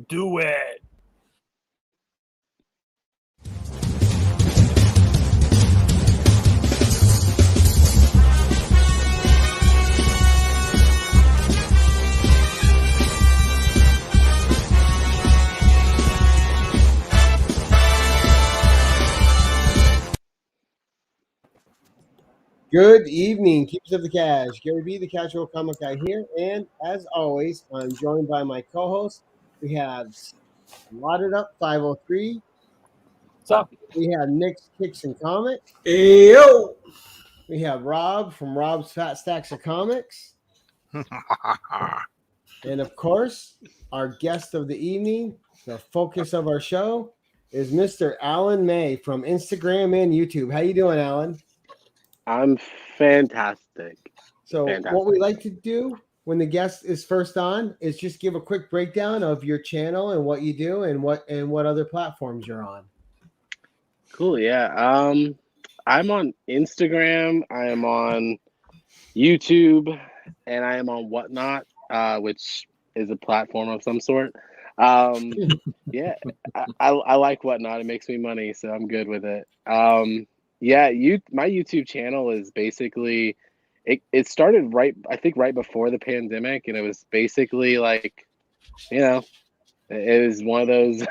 do it. Good evening, Keepers of the Cash. Gary B, the Casual Comic Guy here, and as always, I'm joined by my co-host. We have Slotitup503. What's up? We have Nick's Kix and Comix. Hey, yo! We have Rob from Rob's Fat Stacks of Comics. And of course, our guest of the evening, the focus of our show, is Mr. Alan May from Instagram and YouTube. How you doing, Alan? I'm fantastic. So what we like to do when the guest is first on is just give a quick breakdown of your channel and what you do and what other platforms you're on. Cool, yeah. I'm on Instagram, I am on YouTube, and I am on Whatnot, which is a platform of some sort. Yeah, I like Whatnot. It makes me money, so I'm good with it. Yeah, my YouTube channel is basically it started right before the pandemic, and it was basically like, it was one of those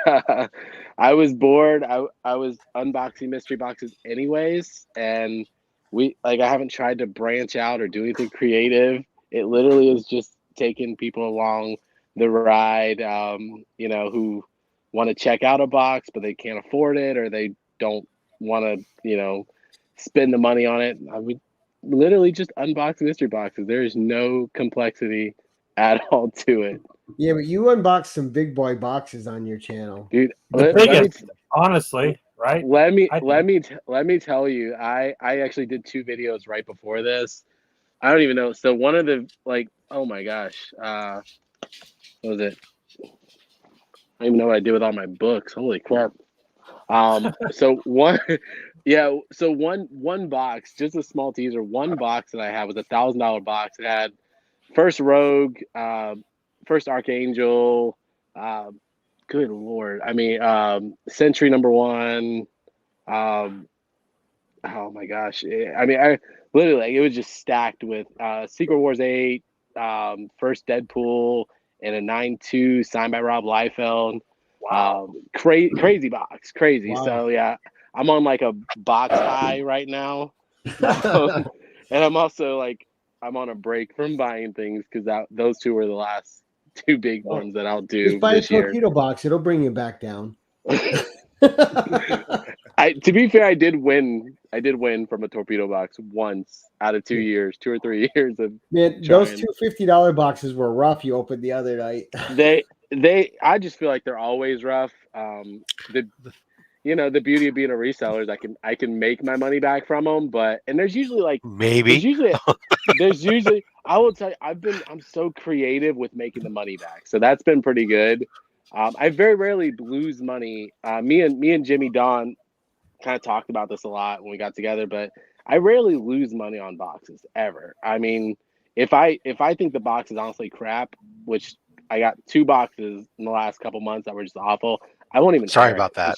I was bored. I was unboxing mystery boxes anyways, and I haven't tried to branch out or do anything creative. It literally is just taking people along the ride, who want to check out a box but they can't afford it, or they don't want to spend the money on it. I would literally just unbox mystery boxes. There is no complexity at all to it. Yeah, but you unboxed some big boy boxes on your channel, dude. Honestly, right? Let me tell you, I actually did 2 videos right before this. I don't even know. So one of the oh my gosh, what was it? I don't even know what I did with all my books. Holy crap. So one box, just a small teaser, one box that I had was $1,000 box. It had first Rogue, first Archangel, good Lord. I mean, Century #1. Oh my gosh. I literally, it was just stacked with Secret Wars 8, first Deadpool, and a 9/2 signed by Rob Liefeld. Wow. Crazy box, crazy. Wow. So yeah, I'm on like a box high right now, and I'm also I'm on a break from buying things because those 2 were the last 2 big ones that I'll do. Just buy this a torpedo box; it'll bring you back down. To be fair, I did win from a torpedo box once out of 2 years, 2 or 3 years of. Man, those 2 $50 boxes were rough. You opened the other night. I just feel like they're always rough. The beauty of being a reseller is I can make my money back from them, and there's usually there's usually I will tell you I'm so creative with making the money back, so that's been pretty good. I very rarely lose money. Me and Jimmy Don kind of talked about this a lot when we got together, but I rarely lose money on boxes ever. I mean, if I think the box is honestly crap, which I got 2 boxes in the last couple months that were just awful, I won't even. Sorry about that.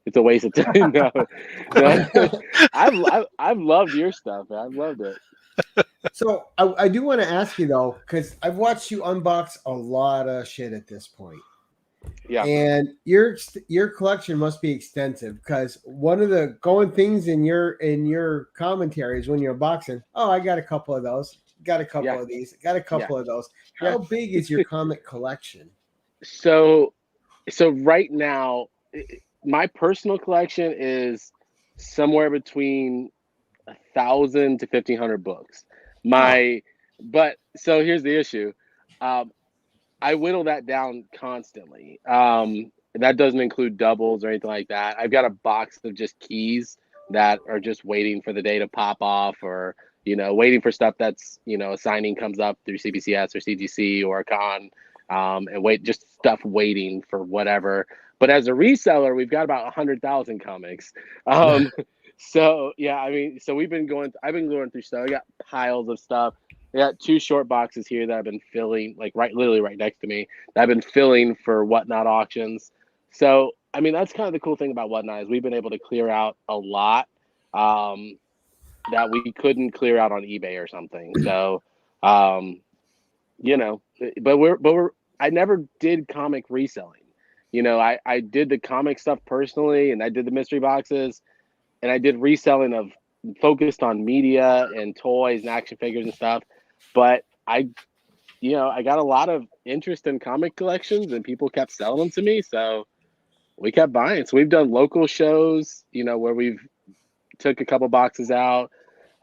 It's a waste of time. No. I've loved your stuff, man. I've loved it. So I do want to ask you though, because I've watched you unbox a lot of shit at this point. Yeah. And your collection must be extensive, because one of the going things in your commentaries when you're unboxing, I got a couple of those, got a couple of these, got a couple of those. How big is your comic collection? So right now, my personal collection is somewhere between 1,000 to 1,500 books. But so here's the issue. I whittle that down constantly. That doesn't include doubles or anything like that. I've got a box of just keys that are just waiting for the day to pop off, or waiting for stuff that's a signing comes up through CBCS or CGC or a con, and just stuff waiting for whatever. But as a reseller, we've got about 100,000 comics. So yeah, I mean, so I've been going through stuff. I got piles of stuff. I got 2 short boxes here that I've been filling, like literally right next to me, that I've been filling for Whatnot auctions. So, I mean, that's kind of the cool thing about Whatnot is we've been able to clear out a lot that we couldn't clear out on eBay or something. So, you know, but I never did comic reselling. You know, I did the comic stuff personally, and I did the mystery boxes, and I did reselling of focused on media and toys and action figures and stuff. But I got a lot of interest in comic collections, and people kept selling them to me, so we kept buying. So we've done local shows, you know, where we've took a couple boxes out.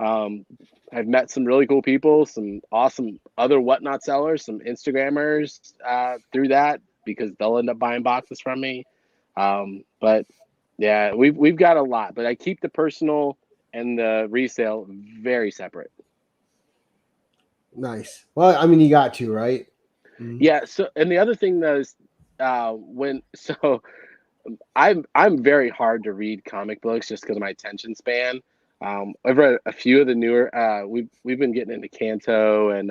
I've met some really cool people, some awesome other Whatnot sellers, some Instagrammers through that, because they'll end up buying boxes from me. But yeah, we've got a lot, but I keep the personal and the resale very separate. Nice. Well, I mean, you got to, right? Mm-hmm. Yeah. So, and the other thing though is I'm very hard to read comic books just because of my attention span. I've read a few of the newer. We've been getting into Kanto and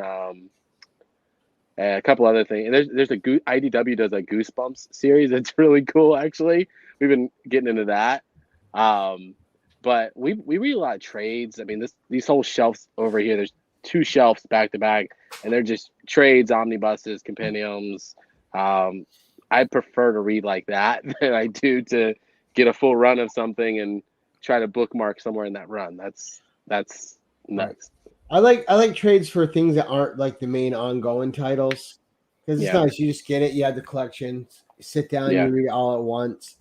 a couple other things. And there's IDW does a Goosebumps series. It's really cool, actually. We've been getting into that. But we read a lot of trades. I mean, these whole shelves over here. There's 2 shelves back to back, and they're just trades, omnibuses, compendiums. I prefer to read like that than I do to get a full run of something and try to bookmark somewhere in that run. That's nuts. Right. I like trades for things that aren't like the main ongoing titles, because it's nice. You just get it. You have the collection. You sit down. You read it all at once.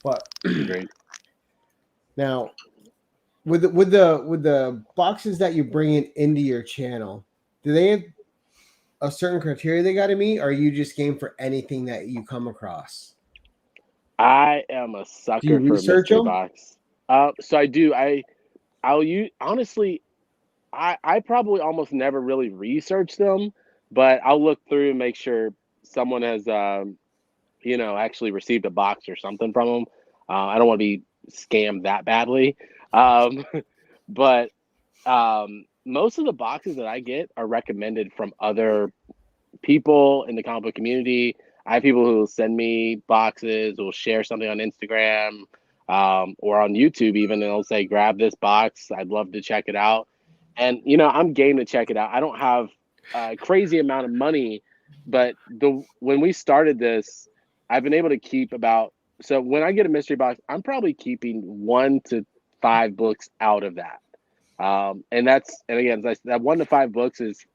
But great. Now, with the boxes that you're bringing into your channel, do they have a certain criteria they got to meet, or are you just game for anything that you come across? I am a sucker for a mystery box. So I do. I'll use, honestly, I probably almost never really research them, but I'll look through and make sure someone has actually received a box or something from them. I don't want to be scammed that badly. But most of the boxes that I get are recommended from other people in the comic book community. I have people who will send me boxes, will share something on Instagram or on YouTube even, and they'll say, grab this box. I'd love to check it out. And, I'm game to check it out. I don't have a crazy amount of money, but when we started this, I've been able to keep so when I get a mystery box, I'm probably keeping 1 to 5 books out of that. And again, that 1 to 5 books is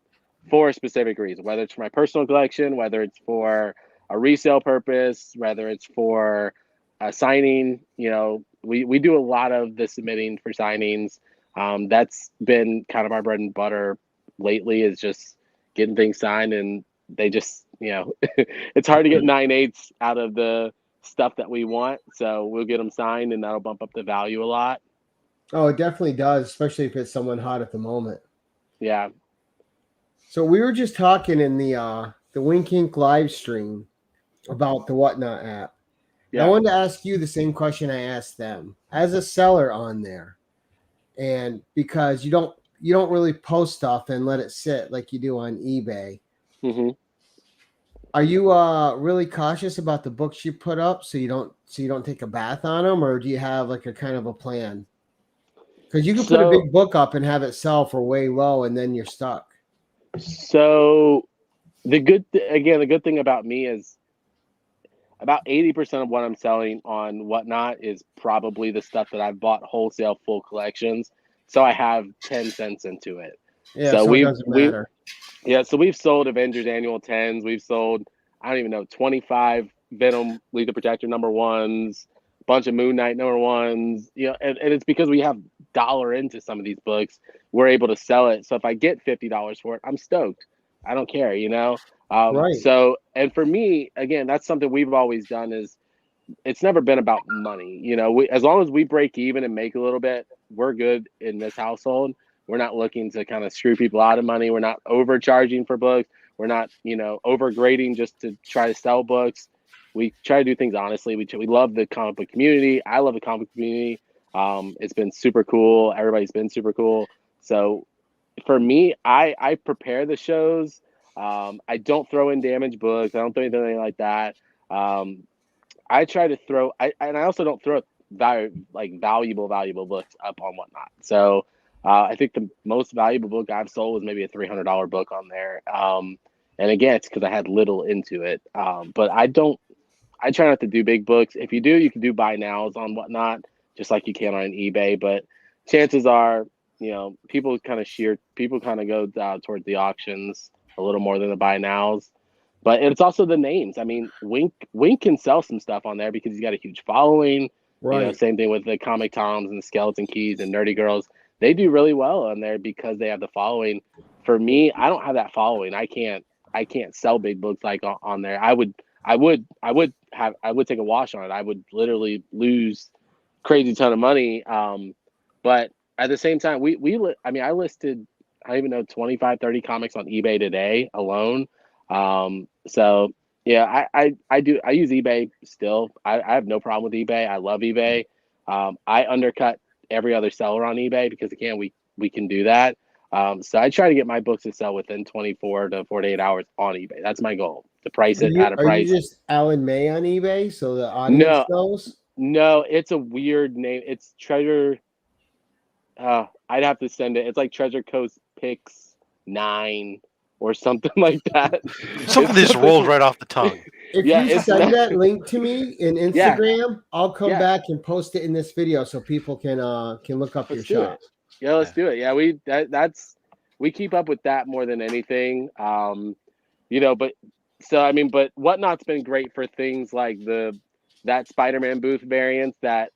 for a specific reason, whether it's for my personal collection, whether it's for a resale purpose, whether it's for a signing. We do a lot of the submitting for signings. That's been kind of our bread and butter lately, is just getting things signed, and they just, it's hard to get 9/8 out of the stuff that we want. So we'll get them signed, and that'll bump up the value a lot. Oh, it definitely does, especially if it's someone hot at the moment. Yeah. So we were just talking in the Wink Ink live stream about the Whatnot app. Yeah. I wanted to ask you the same question I asked them as a seller on there, and because you don't really post stuff and let it sit like you do on eBay. Mm-hmm. Are you really cautious about the books you put up so you don't take a bath on them, or do you have like a kind of a plan? Because you can put a big book up and have it sell for way low, and then you're stuck. So the good thing about me is about 80% of what I'm selling on Whatnot is probably the stuff that I've bought wholesale full collections. So I have 10 cents into it. Yeah, so it doesn't matter. So we've sold Avengers Annual 10s. We've sold, I don't even know, 25 Venom Lethal Protector #1s, a bunch of Moon Knight #1s. And it's because we have dollar into some of these books, we're able to sell it. So if I get $50 for it, I'm stoked. I don't care, Right. So, and for me, again, that's something we've always done, is it's never been about money. As long as we break even and make a little bit, we're good in this household. We're not looking to kind of screw people out of money. We're not overcharging for books. We're not, overgrading just to try to sell books. We try to do things honestly. We love the comic book community. I love the comic book community. It's been super cool. Everybody's been super cool. So for me, I prepare the shows. I don't throw in damaged books. I don't throw anything like that. I try to throw. And I also don't throw valuable books up on Whatnot. So I think the most valuable book I've sold was maybe a $300 book on there. And again, it's because I had little into it. But I don't. I try not to do big books. If you do, you can do buy nows on Whatnot, just like you can on eBay. But chances are, people kind of go towards the auctions a little more than the buy nows. But it's also the names. I mean, Wink can sell some stuff on there because he's got a huge following. Right. Same thing with the Comic Toms and the Skeleton Keys and Nerdy Girls. They do really well on there because they have the following. For me, I don't have that following. I can't sell big books like on there. I would take a wash on it. I would literally lose crazy ton of money. But at the same time, I listed, I don't even know, 25, 30 comics on eBay today alone. So yeah, I use eBay still. I have no problem with eBay. I love eBay. I undercut every other seller on eBay because again, we can do that. So I try to get my books to sell within 24 to 48 hours on eBay. That's my goal, to price it at a price. Are you just Alan May on eBay so the audience knows? No, it's a weird name. It's Treasure. I'd have to send it. It's like Treasure Coast Picks 9 or something like that. Something that just rolls right off the tongue. If you send that link to me in Instagram, I'll come back and post it in this video so people can look up your shop. Yeah, let's do it. Yeah, we keep up with that more than anything. But Whatnot's been great for things like that Spider-Man booth variants that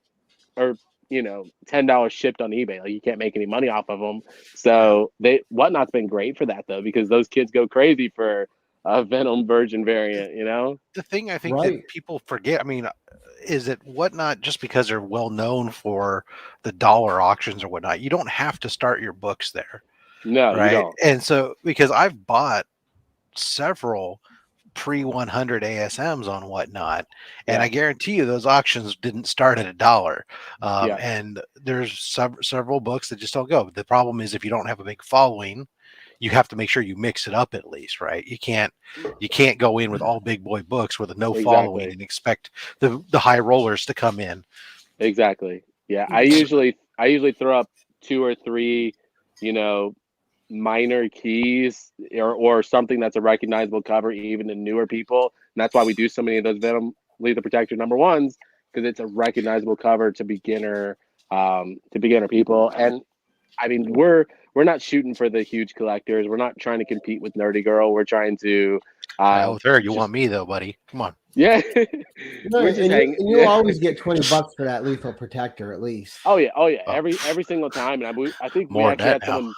are $10 shipped on eBay. Like you can't make any money off of them. So Whatnot's been great for that though, because those kids go crazy for a Venom Virgin variant. The thing I think that people forget, is that Whatnot, just because they're well known for the dollar auctions or whatnot, you don't have to start your books there. No, right? You don't. And so, because I've bought several pre-100 ASMs on Whatnot, and I guarantee you those auctions didn't start at $1. And there's several books that just don't go. The problem is if you don't have a big following, you have to make sure you mix it up at least, right? You can't go in with all big boy books with no following and expect the high rollers to come in. Exactly. Yeah, I usually throw up 2 or 3, minor keys or something that's a recognizable cover even to newer people. And that's why we do so many of those Venom Lethal Protector #1s, because it's a recognizable cover to beginner people. And I mean, we're not shooting for the huge collectors. We're not trying to compete with Nerdy Girl. We're trying to you want me though, buddy. Come on. Yeah. and you'll always get $20 for that Lethal Protector at least. Oh yeah. Every single time. And I think we actually had someone.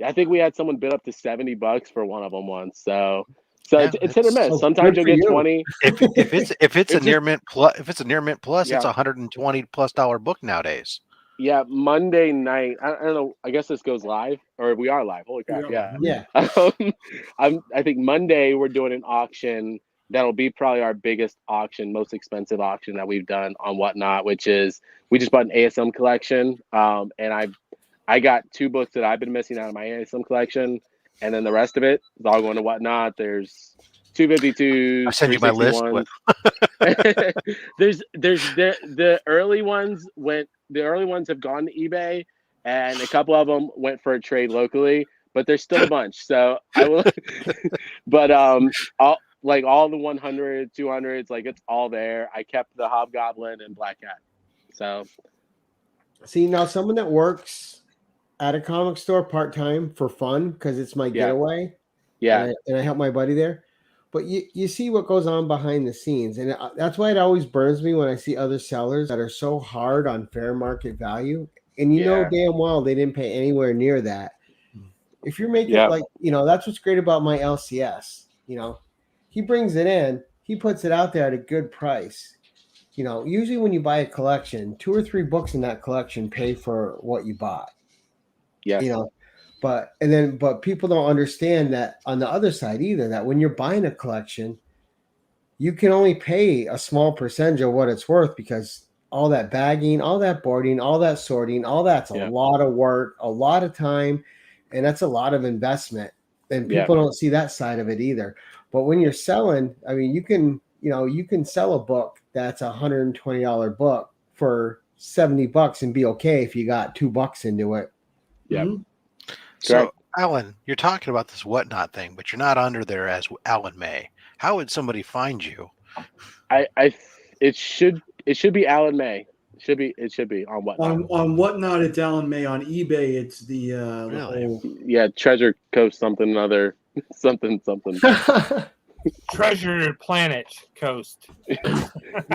I think we had someone bid up to $70 for one of them once. So it's hit or miss. Sometimes you'll get 20. If it's a near mint plus, it's $120+ book nowadays. Yeah, Monday night. I don't know. I guess this goes live, or we are live. Holy crap! Yeah. I think Monday we're doing an auction that'll be probably our biggest auction, most expensive auction that we've done on Whatnot, which is we just bought an ASM collection, and I got 2 books that I've been missing out of my ASM collection, and then the rest of it is all going to Whatnot. There's 252. I send you my list. There's the early ones went. The early ones have gone to eBay, and a couple of them went for a trade locally. But there's still a bunch. So I will. But all the 100s, 200s, like it's all there. I kept the Hobgoblin and Black Cat. So. See, now someone that works at a comic store part-time for fun, because it's my getaway. Yeah. And I help my buddy there. But you see what goes on behind the scenes. And that's why it always burns me when I see other sellers that are so hard on fair market value. And you know damn well they didn't pay anywhere near that. If you're making that's what's great about my LCS. He brings it in, he puts it out there at a good price. Usually when you buy a collection, 2 or 3 books in that collection pay for what you bought. Yeah. But people don't understand that on the other side either, that when you're buying a collection, you can only pay a small percentage of what it's worth, because all that bagging, all that boarding, all that sorting, all that's a lot of work, a lot of time. and that's a lot of investment, and people don't see that side of it either. But when you're selling, I mean, you can sell a book that's $120 book for $70 and be okay if you got $2 into it. Yeah. So, Alan, you're talking about this Whatnot thing, but you're not under there as Alan May. How would somebody find you? It should be Alan May. It should be on Whatnot. On Whatnot, it's Alan May. On eBay, it's the Really? Treasure Coast something other something. Treasure Planet Coast.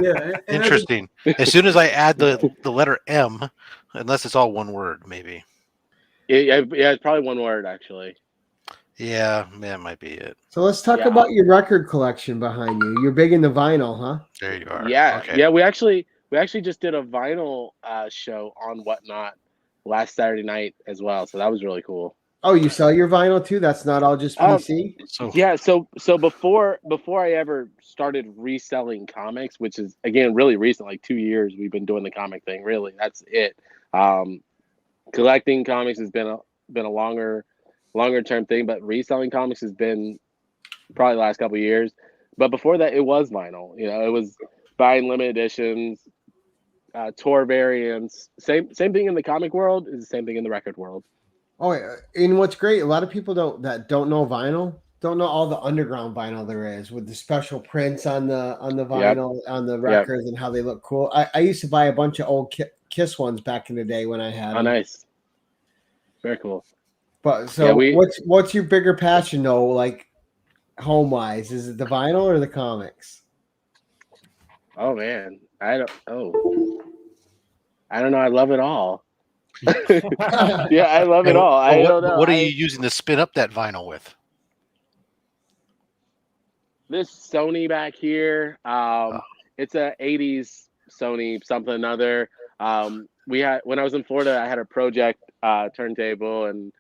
Yeah. Interesting. As soon as I add the letter M, unless it's all one word, maybe. Yeah, it's probably one word actually. Yeah, that might be it. So let's talk about your record collection behind you. You're big into vinyl, huh? There you are. Yeah, okay. yeah. We actually just did a vinyl show on Whatnot last Saturday night as well. So that was really cool. Oh, you sell your vinyl too? That's not all just PC? So before I ever started reselling comics, which is again really recent, like 2 years we've been doing the comic thing. Really, that's it. Collecting comics has been a longer term thing, but reselling comics has been probably the last couple of years. But before that, it was vinyl. It was buying limited editions, tour variants. Same thing in the comic world is the same thing in the record world. Oh, and what's great, a lot of people don't know vinyl, don't know all the underground vinyl there is with the special prints on the vinyl, on the records, and how they look cool. I used to buy a bunch of old Kiss ones back in the day when I had them. Nice. Very cool. But so what's your bigger passion though, like home wise? Is it the vinyl or the comics? Oh man. I don't know. I love it all. Yeah, I love it all. I don't know. What are you using to spin up that vinyl with? This Sony back here. It's a 80s Sony something or another. We had, when I was in Florida, I had a project turntable, and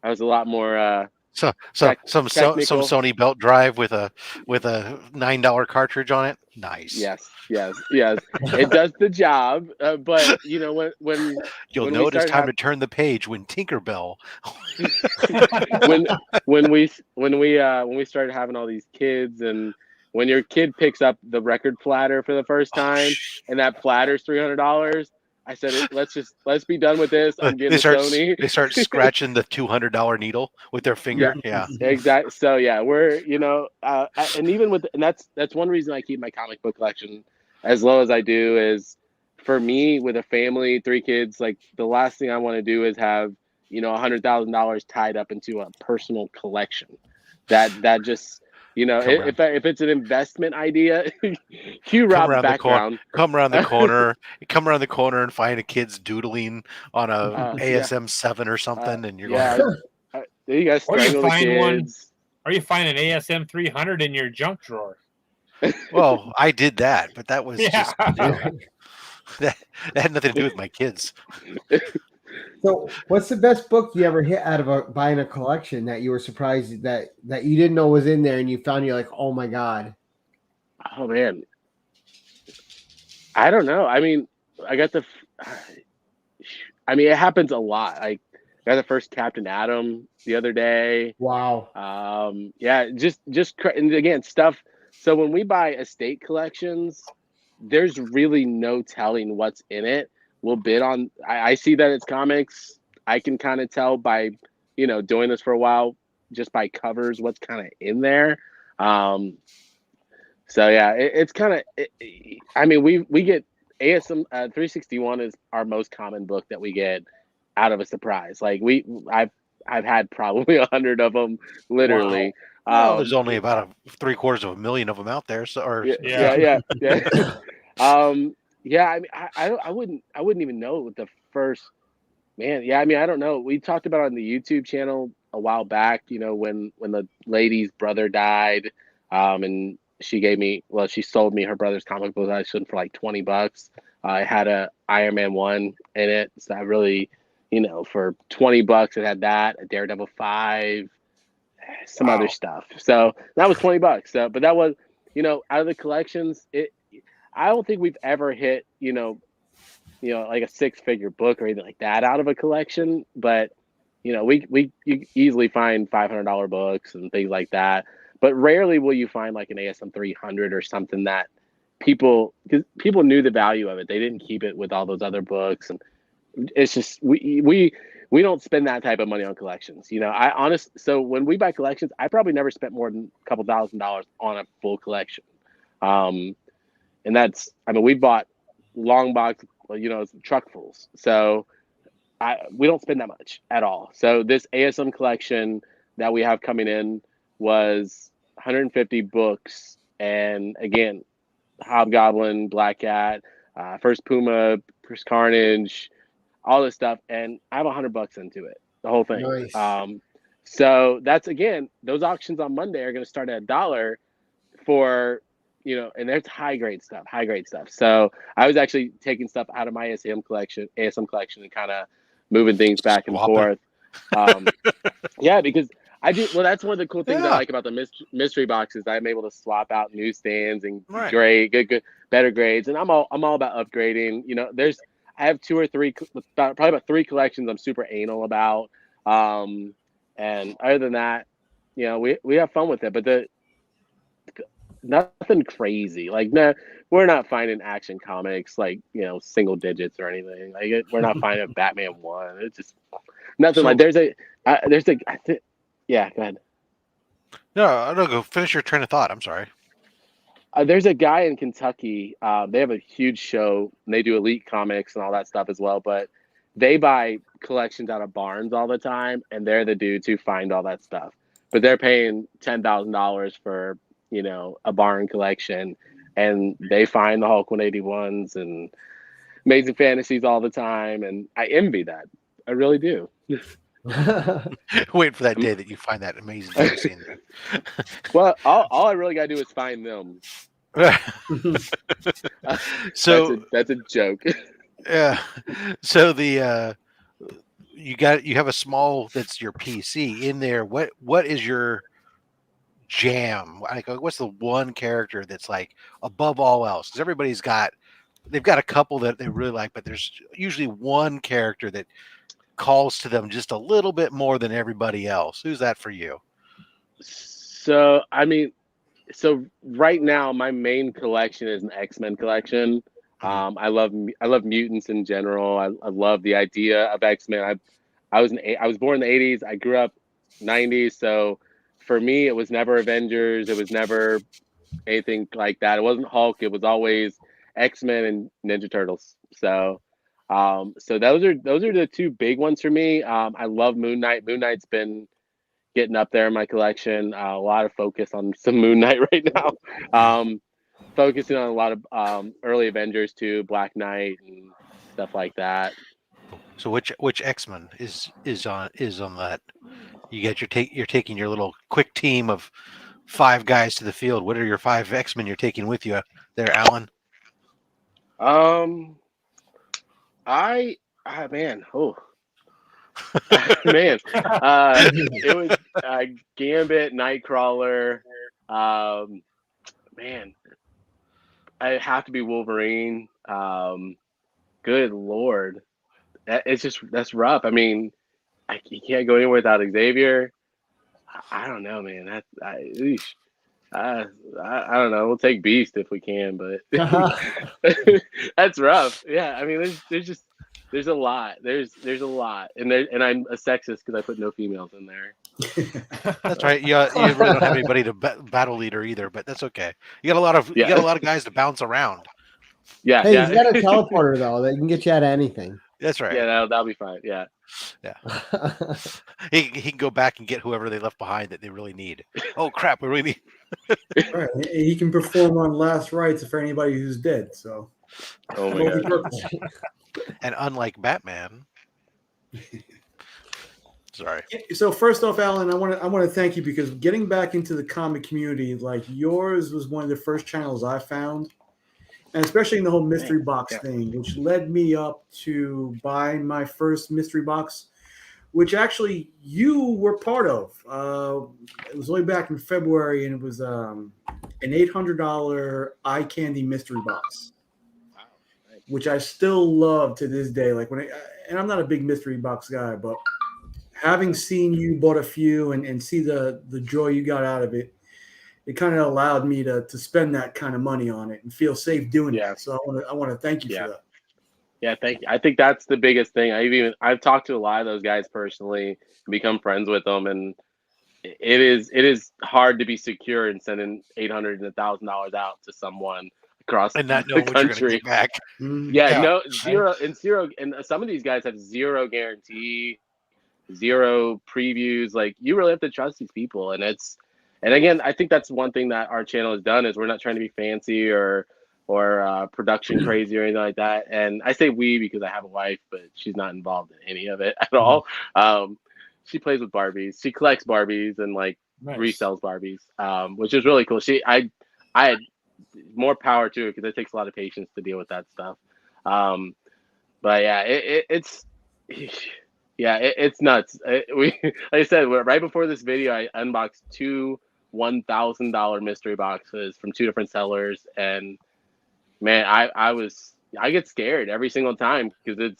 I was a lot more some Sony belt drive with a $9 cartridge on it. Nice. Yes. It does the job, but when you'll know it's time to turn the page when Tinkerbell. when we started having all these kids, and when your kid picks up the record platter for the first time, and that platter's $300. I said, let's be done with this. I'm getting Sony. They start scratching the $200 needle with their finger. Yeah. Exactly. So yeah, we're and even and that's one reason I keep my comic book collection as low as I do is, for me with a family, 3 kids, like the last thing I want to do is have $100,000 tied up into a personal collection. That just. If it's an investment idea, cue Rob's background. Come around the corner and find a kid's doodling on a ASM 7 or something, and you're going. You guys strangle the kids. Or you find an ASM 300 in your junk drawer. Well, I did that, but that was just that had nothing to do with my kids. So, what's the best book you ever hit out of buying a collection that you were surprised that you didn't know was in there, and you found, you're like, oh my god? Oh man, I don't know. I mean, it happens a lot. I got the first Captain Atom the other day. Wow. And again, stuff. So when we buy estate collections, there's really no telling what's in it. We'll bid on. I see that it's comics. I can kind of tell by, doing this for a while, just by covers, what's kind of in there. So yeah, it's kind of. We get ASM 361 is our most common book that we get out of a surprise. Like I've had probably 100 of them, literally. Wow. There's only about 750,000 of them out there. So yeah. Yeah, I wouldn't even know what the first man. Yeah, I don't know. We talked about it on the YouTube channel a while back. When the lady's brother died, and she sold me her brother's comic book collection for like $20. I had a Iron Man 1 in it, so I really, for $20, it had that, a Daredevil 5, some other stuff. So that was $20. So, but that was, out of the collections, I don't think we've ever hit, like a 6-figure book or anything like that out of a collection. But you easily find $500 books and things like that, but rarely will you find like an ASM 300 or something that because people knew the value of it. They didn't keep it with all those other books, and it's just we don't spend that type of money on collections. So when we buy collections, I probably never spent more than a couple $1,000s on a full collection. And we bought long box, truckfuls. So we don't spend that much at all. So this ASM collection that we have coming in was 150 books. And again, Hobgoblin, Black Cat, First Puma, First Carnage, all this stuff. And I have $100 into it, the whole thing. Nice. So that's, again, those auctions on Monday are going to start at $1 for, and there's high grade stuff. So I was actually taking stuff out of my ASM collection and kind of moving things back and forth. Yeah, because I do. Well, that's one of the cool things I like about the mystery boxes. I'm able to swap out newsstands and good, better grades. And I'm all about upgrading. I have probably about 3 collections I'm super anal about. And other than that, we have fun with it. But nothing crazy. Like, no, we're not finding Action Comics like single digits or anything. Like, we're not finding a Batman 1. It's just nothing. Like yeah, go ahead. No, go finish your train of thought. I'm sorry. There's a guy in Kentucky. They have a huge show, and they do Elite Comics and all that stuff as well. But they buy collections out of barns all the time, and they're the dudes who find all that stuff. But they're paying $10,000 for a barn collection, and they find the Hulk 181s and Amazing Fantasies all the time, and I envy that. I really do. Wait for that day that you find that amazing fantasy in there. Well, all I really gotta do is find them. So that's a joke. Yeah. So you have a small that's your PC in there. What is your jam? Like, what's the one character that's like above all else? Because they've got a couple that they really like, but there's usually one character that calls to them just a little bit more than everybody else. Who's that for you? So right now my main collection is an X-Men collection. I love mutants in general. I love the idea of X-Men. I was born in the 80s. I grew up 90s. So for me, it was never Avengers. It was never anything like that. It wasn't Hulk. It was always X-Men and Ninja Turtles. So those are the 2 big ones for me. I love Moon Knight. Moon Knight's been getting up there in my collection. A lot of focus on some Moon Knight right now. Focusing on a lot of early Avengers too, Black Knight and stuff like that. So which X-Men is on that? You're taking your little quick team of 5 guys to the field. What are your 5 X-Men you're taking with you there, Alan? It was Gambit, Nightcrawler. I have to be Wolverine. Good Lord, that's rough. I mean, you can't go anywhere without Xavier. I don't know, man. I don't know. We'll take Beast if we can, but that's rough. Yeah, I mean, there's a lot. There's a lot, and I'm a sexist because I put no females in there. That's right. You really don't have anybody to battle leader either, but that's okay. You got a lot of guys to bounce around. Yeah. Hey, he's got a teleporter though that can get you out of anything. That's right. Yeah, that'll be fine. Yeah. He can go back and get whoever they left behind that they really need. Oh crap, we really need. Right. He can perform on last rites for anybody who's dead. So. Oh my God. And unlike Batman. Sorry. So first off, Alan, I want to thank you because getting back into the comic community, like yours was one of the first channels I found, and especially in the whole mystery box thing, which led me up to buy my first mystery box, which actually you were part of. It was way back in February, and it was an $800 eye candy mystery box, which I still love to this day. Like and I'm not a big mystery box guy, but having seen you bought a few and see the joy you got out of it, it kind of allowed me to spend that kind of money on it and feel safe doing it. So I want to thank you for that. Yeah, thank you. I think that's the biggest thing. I've talked to a lot of those guys personally and become friends with them, and it is hard to be secure in sending $800 and $1,000 out to someone across and not the know what you're country. get back. No, zero, and some of these guys have zero guarantee, zero previews. Like, you really have to trust these people, and again, I think that's one thing that our channel has done is we're not trying to be fancy or production crazy or anything like that. And I say we because I have a wife, but she's not involved in any of it at all. She plays with Barbies. She collects Barbies and resells Barbies, which is really cool. I had more power to it because it takes a lot of patience to deal with that stuff. But yeah, it's nuts. Like I said, right before this video, I unboxed two $1,000 mystery boxes from two different sellers, and man, I get scared every single time because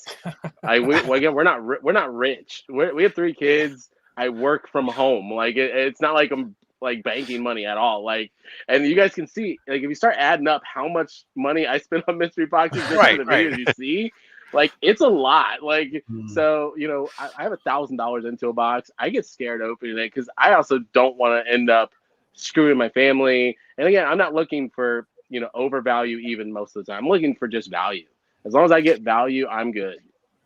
again, we're not rich. We have 3 kids. I work from home. It's not like I'm banking money at all. And you guys can see, if you start adding up how much money I spend on mystery boxes just for the videos you see, it's a lot. So, I have $1,000 into a box. I get scared opening it because I also don't want to end up screwing my family. And again, I'm not looking for overvalue even most of the time. I'm looking for just value. As long as I get value, I'm good.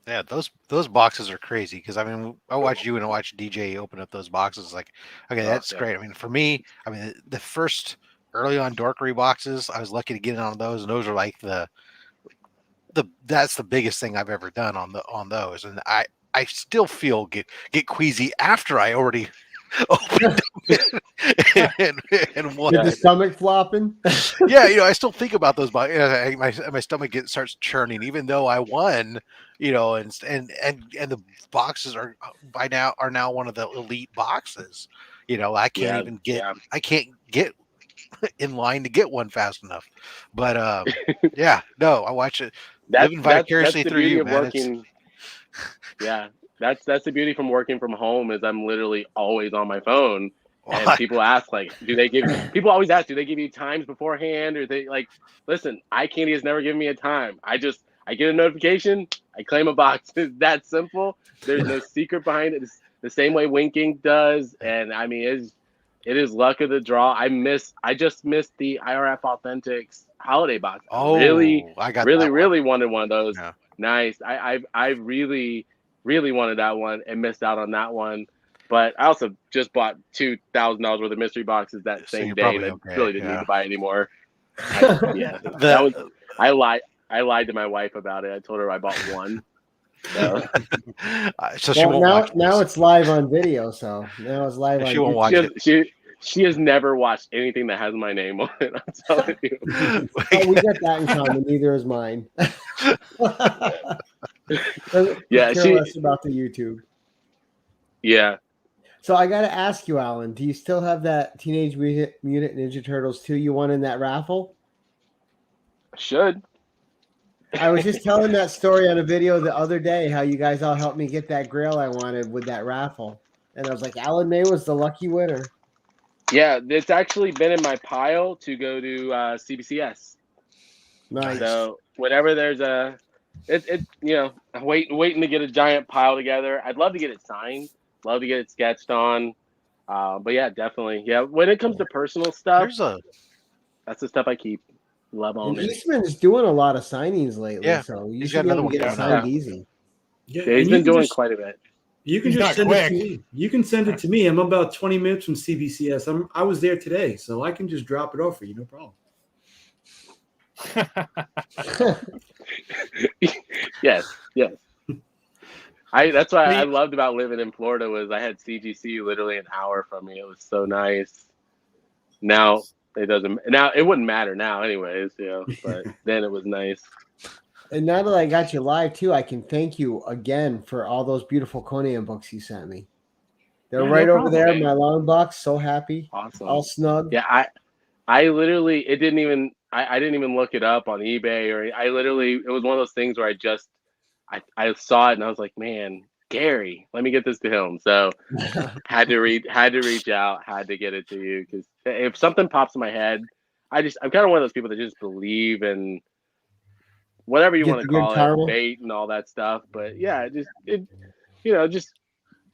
Yeah, those boxes are crazy because I watch you and I watch DJ open up those boxes. Okay, that's great. For me, the first early on Dorkery boxes, I was lucky to get in on those, and those are that's the biggest thing I've ever done on those, and I still feel get queasy after I already opened them and won. The stomach flopping. I still think about those boxes. My stomach starts churning, even though I won. And the boxes are now one of the elite boxes. I can't even get. I can't get in line to get one fast enough. But I watch it. Living vicariously through you, man. That's the beauty from working from home is I'm literally always on my phone. And people ask, people always ask, do they give you times beforehand? Or they listen, iCandy has never given me a time. I get a notification, I claim a box. It's that simple. There's no secret behind it. It's the same way Winking does. And it is luck of the draw. I just missed the IRF Authentics holiday box. Oh, I really wanted one of those. Yeah. Nice. I really wanted that one and missed out on that one. But I also just bought $2,000 worth of mystery boxes that same day, and I really didn't need to buy anymore. I lied to my wife about it. I told her I bought one. So she won't watch this. Now it's live on video. So now it's live on. She won't watch it. She has never watched anything that has my name on it. I'm telling you. We got that in common. Neither is mine. Care less about the YouTube. Yeah. So I got to ask you, Alan, do you still have that Teenage Mutant Ninja Turtles 2 you won in that raffle? I should. I was just telling that story on a video the other day, how you guys all helped me get that grail I wanted with that raffle. And I was like, Alan May was the lucky winner. Yeah, it's actually been in my pile to go to CBCS. Nice. So whenever there's waiting to get a giant pile together. I'd love to get it signed. Love to get it sketched on. But yeah, definitely. Yeah, when it comes to personal stuff, that's the stuff I keep. Love on it. Eastman's doing a lot of signings lately, so you should be able to get it signed easy. Yeah, he's been doing quite a bit. You can just send it to me. You can send it to me. I'm about 20 minutes from CBCS. I was there today, so I can just drop it off for you, no problem. Yes. That's why I loved about living in Florida was I had CGC literally an hour from me. It was so nice. Now it doesn't. Now it wouldn't matter now, anyways. But then it was nice. And now that I got you live too, I can thank you again for all those beautiful Conan books you sent me. They're right over there in my long box. So happy. Awesome. All snug. Yeah, I literally I didn't even look it up on eBay it was one of those things where I saw it and I was like, man, Gary, let me get this to him. So had to reach out, had to get it to you, because if something pops in my head, I'm kind of one of those people that just believe in whatever you want to call it, fate and all that stuff. But yeah, just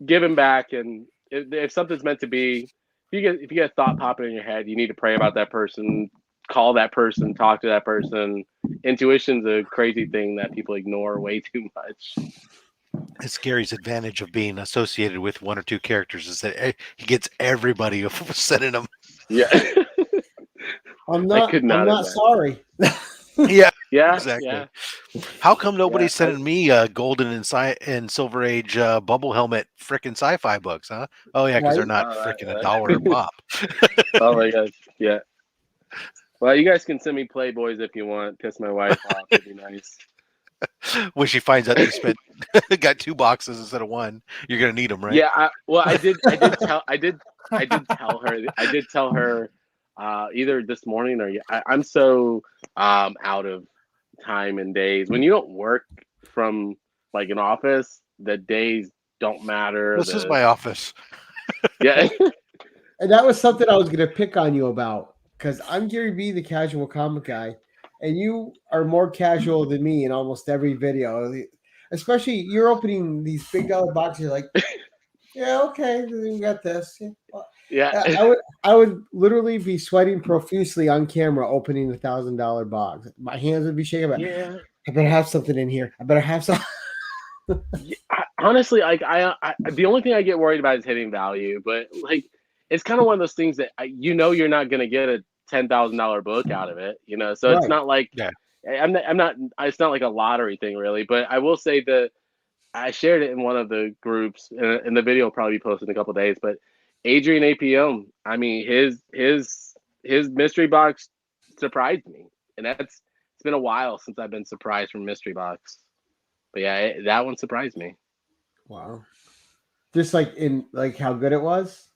giving back, and if something's meant to be, if you get a thought popping in your head, you need to pray about that person, call that person, talk to that person. Intuition's a crazy thing that people ignore way too much. It's Gary's advantage of being associated with one or two characters is that he gets everybody sending them. Yeah. I'm not sorry. Yeah, yeah, exactly. Yeah. How come nobody's sending me golden and silver age bubble helmet frickin' sci-fi books, huh? Oh yeah, because they're not frickin' $1 a pop. Oh my gosh, yeah. Well, you guys can send me Playboys if you want. Piss my wife off. It'd be nice. When she finds out you got 2 boxes instead of 1, you're gonna need them, right? Yeah. I did tell her either this morning or I'm so out of time and days. When you don't work from like an office, the days don't matter. This is my office. Yeah. And that was something I was gonna pick on you about, because I'm Gary B, the casual comic guy. And you are more casual than me in almost every video. Especially you're opening these big dollar boxes. You're like, yeah, okay, we got this. Yeah. I would literally be sweating profusely on camera opening $1,000 box. My hands would be shaking. But yeah. I better have something in here. I better have something. Honestly, like I the only thing I get worried about is hitting value. But like, it's kind of one of those things that you're not gonna get a $10,000 book out of it, so right. It's not like I'm not it's not like a lottery thing really, but I will say that I shared it in one of the groups, and the video will probably be posted in a couple of days, but Adrian APM, I mean, his mystery box surprised me, and it's been a while since I've been surprised from mystery box, but yeah, that one surprised me. Wow. Just like how good it was?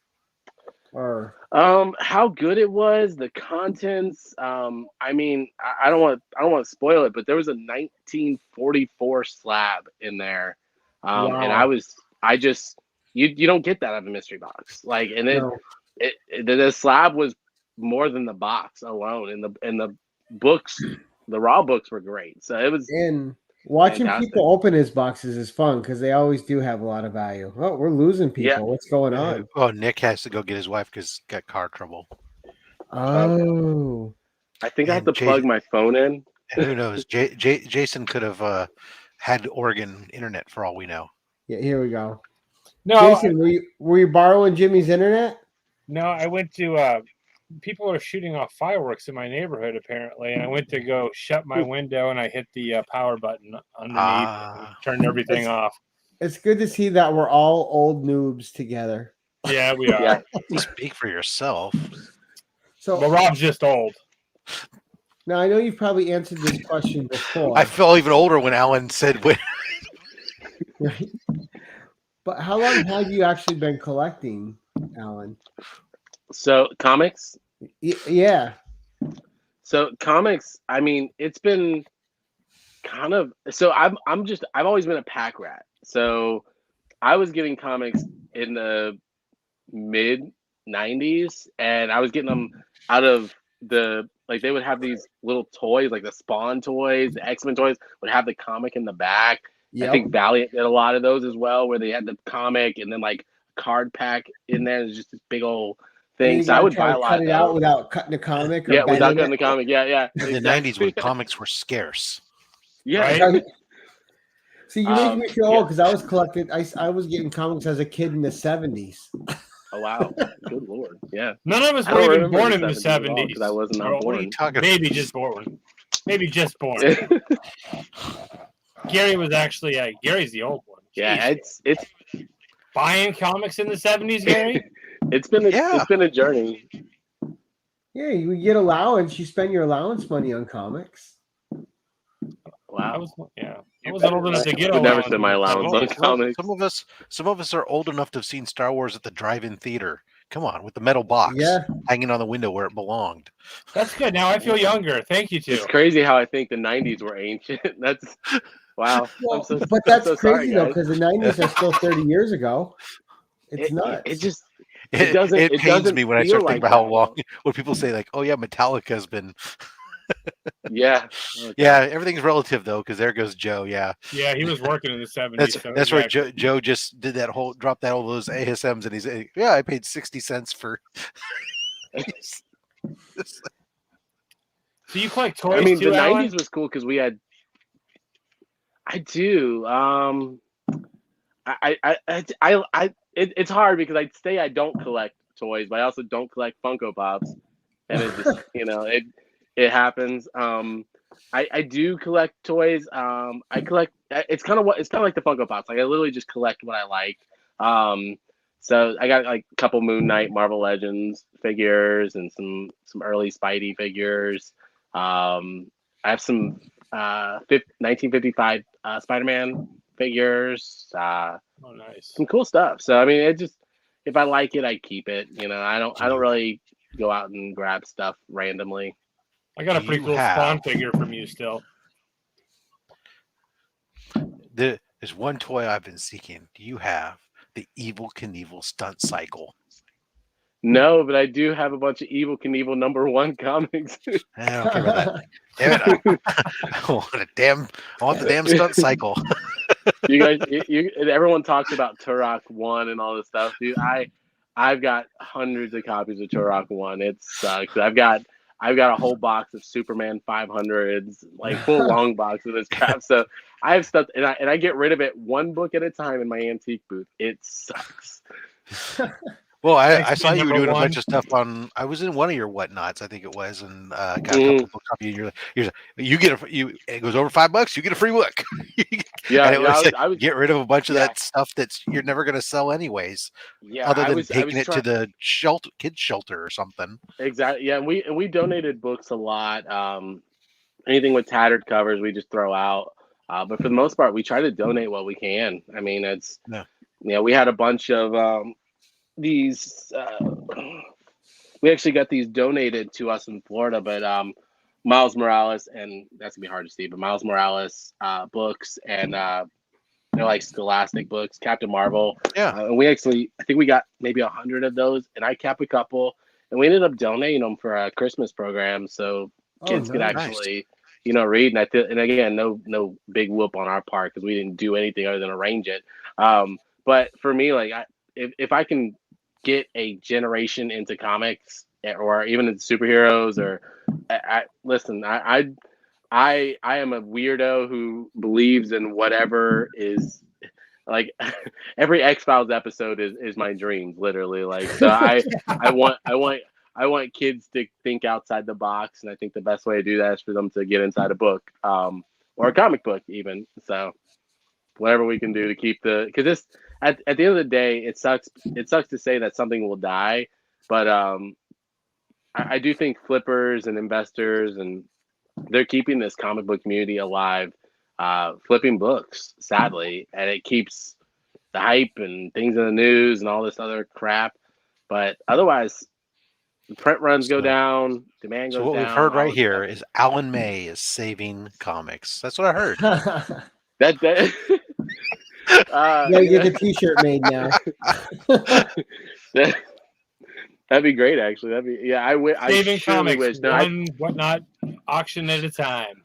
Or how good it was, the contents. I mean, I don't want to spoil it, but there was a 1944 slab in there, wow. And you don't get that out of a mystery box. Like, and the slab was more than the box alone, and the books, the raw books were great. So it was. And watching people open his boxes is fun because they always do have a lot of value. Oh, we're losing people. Yeah. What's going on? Oh, Nick has to go get his wife because got car trouble. Oh. I think I have to plug my phone in. Who knows? Jason could have had Oregon internet for all we know. Yeah, here we go. No, Jason, were you borrowing Jimmy's internet? No, I went to people are shooting off fireworks in my neighborhood apparently, and I went to go shut my window and I hit the power button underneath and turned everything off. It's good to see that we're all old noobs together. Yeah, we are. Speak for yourself. So, well, Rob's just old. Now I know you've probably answered this question before. I felt even older when Alan said when. Right. But how long have you actually been collecting, Alan? So comics? Yeah. So comics, I mean, it's been kind of, so I've always been a pack rat. So I was getting comics in the mid 90s, and I was getting them out of they would have these little toys, like the Spawn toys, the X-Men toys would have the comic in the back. Yep. I think Valiant did a lot of those as well, where they had the comic and then like a card pack in there. It's just this big old thing. So I would buy a lot of those. Out without cutting the comic. Yeah, without cutting the comic. Yeah. In the 90s when comics were scarce. Yeah. Right? See, you make me feel old because I was collecting. I was getting comics as a kid in the 70s. Oh wow! Good lord! Yeah. None of us were even born in the 70s. Because I was not born. Maybe just born. Maybe just born. Gary was actually Gary's the old one. Yeah, it's buying comics in the 70s, Gary. It's been a journey. Yeah, you get allowance. You spend your allowance money on comics. Wow. I wasn't old enough to get allowance. Never spent my allowance on comics. Some of us are old enough to have seen Star Wars at the drive-in theater. Come on, with the metal box hanging on the window where it belonged. That's good. Now I feel younger. Thank you, too. It's crazy how I think the 90s were ancient. Wow. Well, I'm but that's so crazy sorry, though, guys. because the 90s are still 30 years ago. It's nuts. It just doesn't. It It pains doesn't me when I feel start thinking like about how that, long. When people say like, "Oh yeah, Metallica's been." Yeah. Okay. Yeah, everything's relative though, because there goes Joe. Yeah, Yeah, he was working in the 70s. that's right. Joe just did that whole dropped that all those ASMs, and he's yeah, I paid 60 cents for. So you collect toys I mean, too, the Alan? 90s was cool because we had. I do. It's hard because I'd say I don't collect toys, but I also don't collect Funko Pops, and it just it happens. I do collect toys. I collect. It's kind of like the Funko Pops. Like I literally just collect what I like. So I got like a couple Moon Knight, Marvel Legends figures, and some early Spidey figures. I have some 1955 Spider-Man figures. Oh, nice. Some cool stuff. So I mean, it just if I like it, I keep it. I don't really go out and grab stuff randomly. I got a pretty cool Spawn figure from you still. There's one toy I've been seeking. Do you have the Evel Knievel stunt cycle? No, but I do have a bunch of Evel Knievel #1 comics. I don't care about that. Damn it! I want the damn stunt cycle. You guys, everyone talks about Turok 1 and all this stuff, dude. I've got hundreds of copies of Turok 1. It sucks. I've got a whole box of Superman 500s, like full long box of this crap. So I have stuff, and I get rid of it one book at a time in my antique booth. It sucks. Well, I saw you were doing a bunch of stuff on. I was in one of your whatnots, I think it was, and got a couple of books off you. It goes over $5, you get a free book. Yeah, I was get rid of a bunch of that stuff you're never going to sell anyways. Yeah, other than taking it to the kids shelter or something. Exactly. Yeah, and we donated books a lot. Anything with tattered covers, we just throw out. But for the most part, we try to donate what we can. I mean, we had a bunch of these. We actually got these donated to us in Florida, but Miles Morales, and that's gonna be hard to see, but Miles Morales books, and they're like Scholastic books, Captain Marvel. Yeah. And I think we got maybe 100 of those, and I kept a couple, and we ended up donating them for a Christmas program, so kids could actually, read. And again, no big whoop on our part because we didn't do anything other than arrange it. But for me, like, if I can get a generation into comics or even into superheroes, or listen, I am a weirdo who believes in whatever is, like, every X-Files episode is my dreams, literally. Like, so I want kids to think outside the box, and I think the best way to do that is for them to get inside a book, or a comic book even. So whatever we can do to keep because this at the end of the day, it sucks to say that something will die, but I do think flippers and investors, and they're keeping this comic book community alive, flipping books, sadly, and it keeps the hype and things in the news and all this other crap. But otherwise, print runs go down, demand goes down. So what we've heard right here is Alan May is saving comics. That's what I heard. that you get the T-shirt made now. That'd be great, actually. I saving comics, wish. one whatnot auction at a time.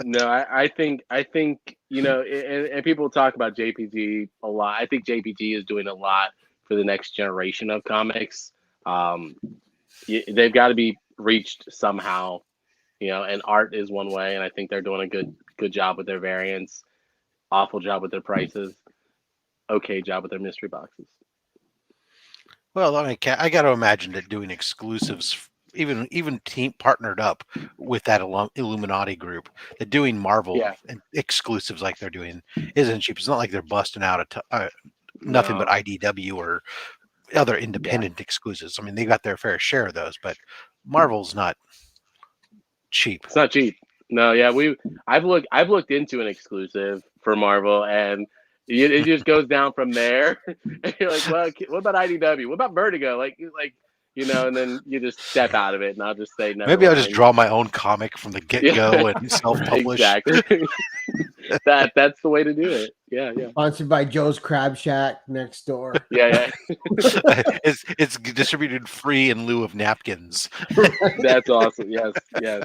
No, I think and people talk about JPG a lot. I think JPG is doing a lot for the next generation of comics. They've got to be reached somehow, and art is one way, and I think they're doing a good job with their variants, awful job with their prices, okay job with their mystery boxes. Well, I mean, I got to imagine that doing exclusives, even team partnered up with that Illuminati group, that doing Marvel and exclusives like they're doing isn't cheap. It's not like they're busting out nothing but IDW or other independent exclusives. I mean, they got their fair share of those, but Marvel's not cheap. It's not cheap. No, yeah, I've looked into an exclusive for Marvel, and it just goes down from there. And you're like, well, what about IDW? What about Vertigo? Like, and then you just step out of it, and I'll just say no. Maybe I'll just draw my own comic from the get-go and self-publish. Exactly. That's the way to do it. Yeah. Sponsored by Joe's Crab Shack next door. Yeah. It's distributed free in lieu of napkins. That's awesome. Yes.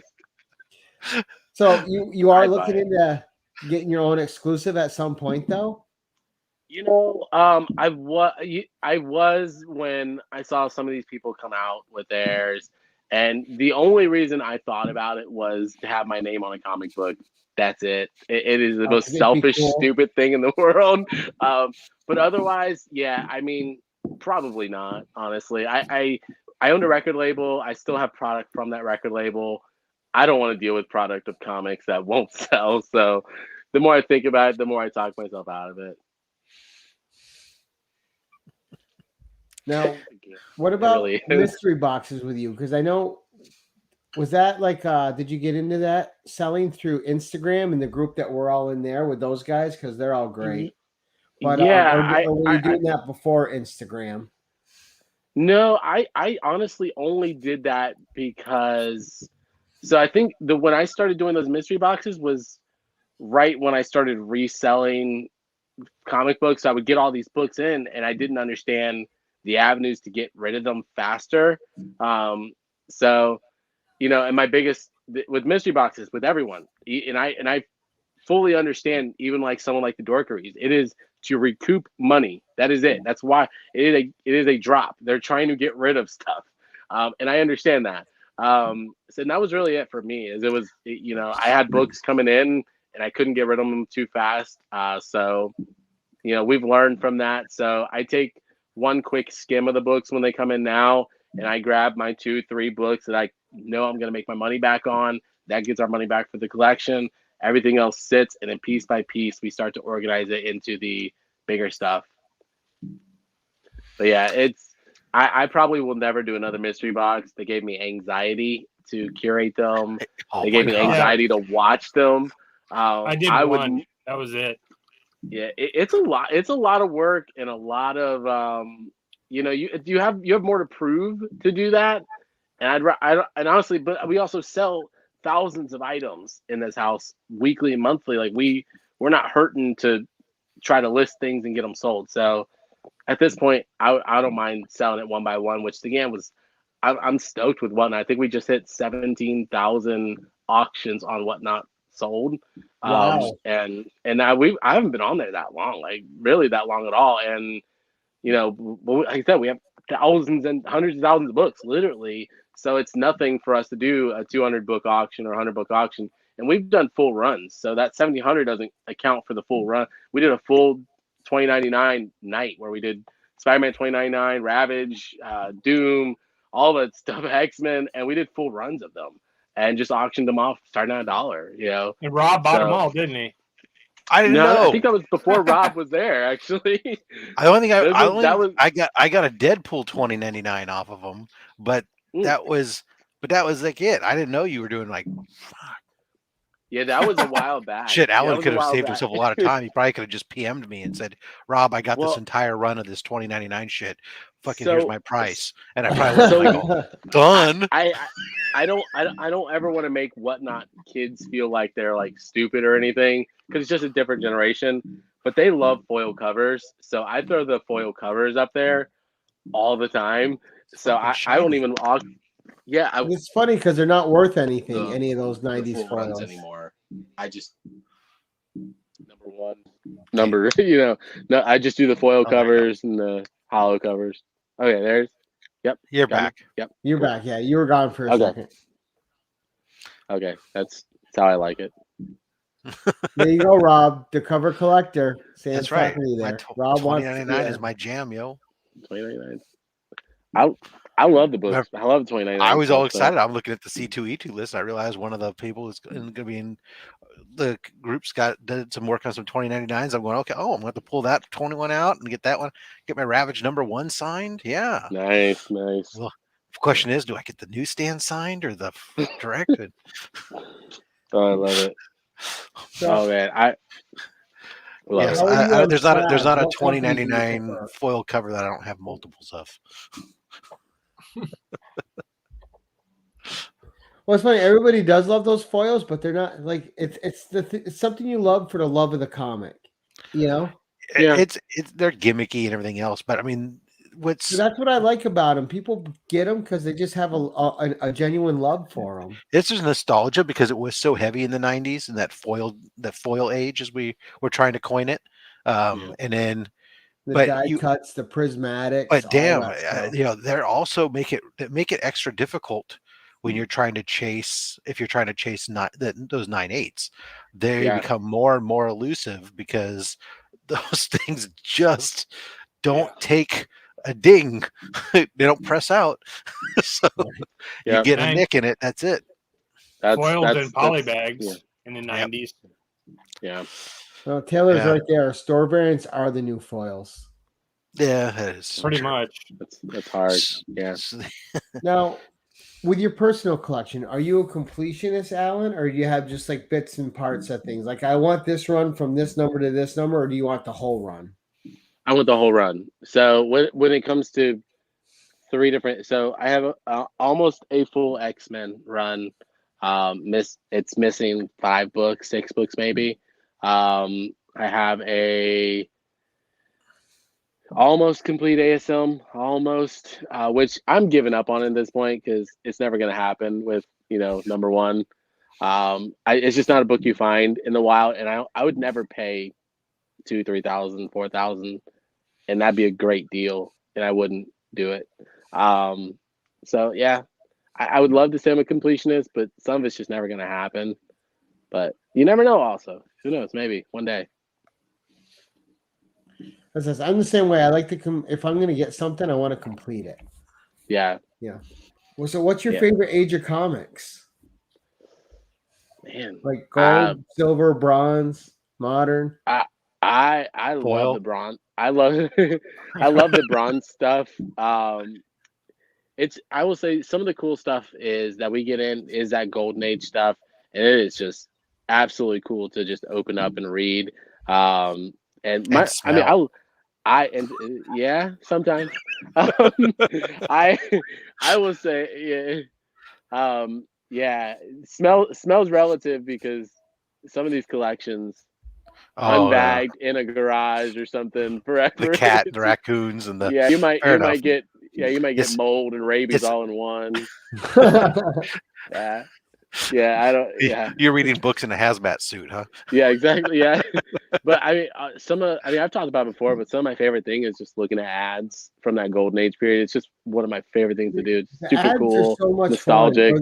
So you are I'd buy looking it. into getting your own exclusive at some point, though. I was when I saw some of these people come out with theirs, and the only reason I thought about it was to have my name on a comic book. That's it. It is the most It'd be selfish, cool. stupid thing in the world. But otherwise, yeah, I mean, probably not. Honestly, I owned a record label. I still have product from that record label. I don't want to deal with product of comics that won't sell. So the more I think about it, the more I talk myself out of it. Now, what about really is. mystery boxes with you? Because I know, was that like, did you get into that selling through Instagram and the group that we're all in there with those guys? Because they're all great. But yeah, or were you doing that before Instagram? No, I honestly only did that because, so I think when I started doing those mystery boxes was right when I started reselling comic books. I would get all these books in, and I didn't understand the avenues to get rid of them faster. So, and my biggest with mystery boxes with everyone, and I fully understand, even like someone like the Dorkeries, it is to recoup money. That is it. That's why it is a drop. They're trying to get rid of stuff, and I understand that. So that was really it for me. I had books coming in, and I couldn't get rid of them too fast. So we've learned from that. So I take one quick skim of the books when they come in now, and I grab my 2-3 books that I know I'm going to make my money back on. That gets our money back for the collection. Everything else sits, and then piece by piece, we start to organize it into the bigger stuff. But yeah, I probably will never do another mystery box. They gave me anxiety to curate them. They gave me anxiety to watch them. I did one. That was it. Yeah, it's a lot. It's a lot of work and a lot of you have more to prove to do that. And and honestly, but we also sell thousands of items in this house weekly and monthly. Like we're not hurting to try to list things and get them sold. So at this point, I don't mind selling it one by one, which again I'm stoked with Whatnot. I think we just hit 17,000 auctions on Whatnot sold. Wow. And I haven't been on there that long, like really that long at all. And like I said, we have thousands and hundreds of thousands of books, literally. So it's nothing for us to do a 200 book auction or 100 book auction. And we've done full runs. So that 1,700 doesn't account for the full run. We did a full 2099 night where we did Spider-Man 2099, Ravage, Doom, all that stuff, X-Men, and we did full runs of them and just auctioned them off starting at $1, And Rob bought them all, didn't he? I didn't know. I think that was before Rob was there, actually. I got a Deadpool 2099 off of them, but that was like it. I didn't know you were doing like. Yeah, that was a while back. Shit, Alan could have saved himself a lot of time. He probably could have just PM'd me and said, "Rob, I got this entire run of this 2099 shit. Fucking here's my price." And I probably done. I don't ever want to make Whatnot kids feel like they're like stupid or anything, because it's just a different generation. But they love foil covers, so I throw the foil covers up there all the time. So I don't even. Yeah, it's funny because they're not worth anything. Any of those 90s foils anymore. I just number. No, I just do the foil covers and the hollow covers. Okay, there's. Yep. You're back. Yep. You're back. Yeah, you were gone for a second. Okay, that's how I like it. There you go, Rob, the cover collector. That's right. Rob 2099 is my jam, yo. 2099. I love the books. I love the 2099. I was all excited. I'm looking at the C2E2 list. I realized one of the people is going to be in the group's did some work on some 2099s. I'm going, okay, I'm going to have to pull that 21 out and get that one, get my Ravage #1 signed. Yeah. Nice. Well, the question is, do I get the newsstand signed or the directed? Oh, I love it. Oh man, I love it. There's not a 2099 foil cover that I don't have multiples of. Well, it's funny. Everybody does love those foils, but they're not like it's something you love for the love of the comic. You know. Yeah. It's they're gimmicky and everything else, but I mean, So that's what I like about them. People get them because they just have a genuine love for them. It's just nostalgia because it was so heavy in the '90s and that foil age, as we were trying to coin it. And then the die cuts, the prismatics. But damn, you know, they're also make it extra difficult when you're trying to chase. If you're trying to chase those 9/8s, they become more and more elusive because those things just don't take a ding. They don't press out. So you get a nick in it. That's it. Foils and polybags in the 90s. Yeah. Well, Taylor's right there. Store variants are the new foils. Yeah, that is pretty much. That's hard. Yeah. Now, with your personal collection, are you a completionist, Alan, or do you have just like bits and parts of things? Like, I want this run from this number to this number, or do you want the whole run? I want the whole run. So when it comes to three different, so I have almost a full X-Men run. It's missing 5 books, 6 books maybe. I have a almost complete ASM, which I'm giving up on at this point because it's never going to happen with number one. It's just not a book you find in the wild, and I would never pay $2,000, $3,000, $4,000, and that'd be a great deal, and I wouldn't do it. So yeah, I would love to say I'm a completionist, but some of it's just never going to happen. But you never know. Also, who knows? Maybe one day. I'm the same way. I like to if I'm going to get something, I want to complete it. Yeah. Yeah. Well, so what's your favorite age of comics? Man, like gold, silver, bronze, modern. I love the bronze. I love the bronze stuff. I will say some of the cool stuff is that we get in is that golden age stuff, and it is just absolutely cool to just open up and read. Sometimes. I will say smells relative because some of these collections unbagged in a garage or something forever. The raccoons and the you might get mold and rabies all in one. I don't. Yeah, you're reading books in a hazmat suit, huh? Yeah, exactly. Yeah, but I've talked about it before, but some of my favorite thing is just looking at ads from that golden age period. It's just one of my favorite things to do. It's super cool, so much nostalgic.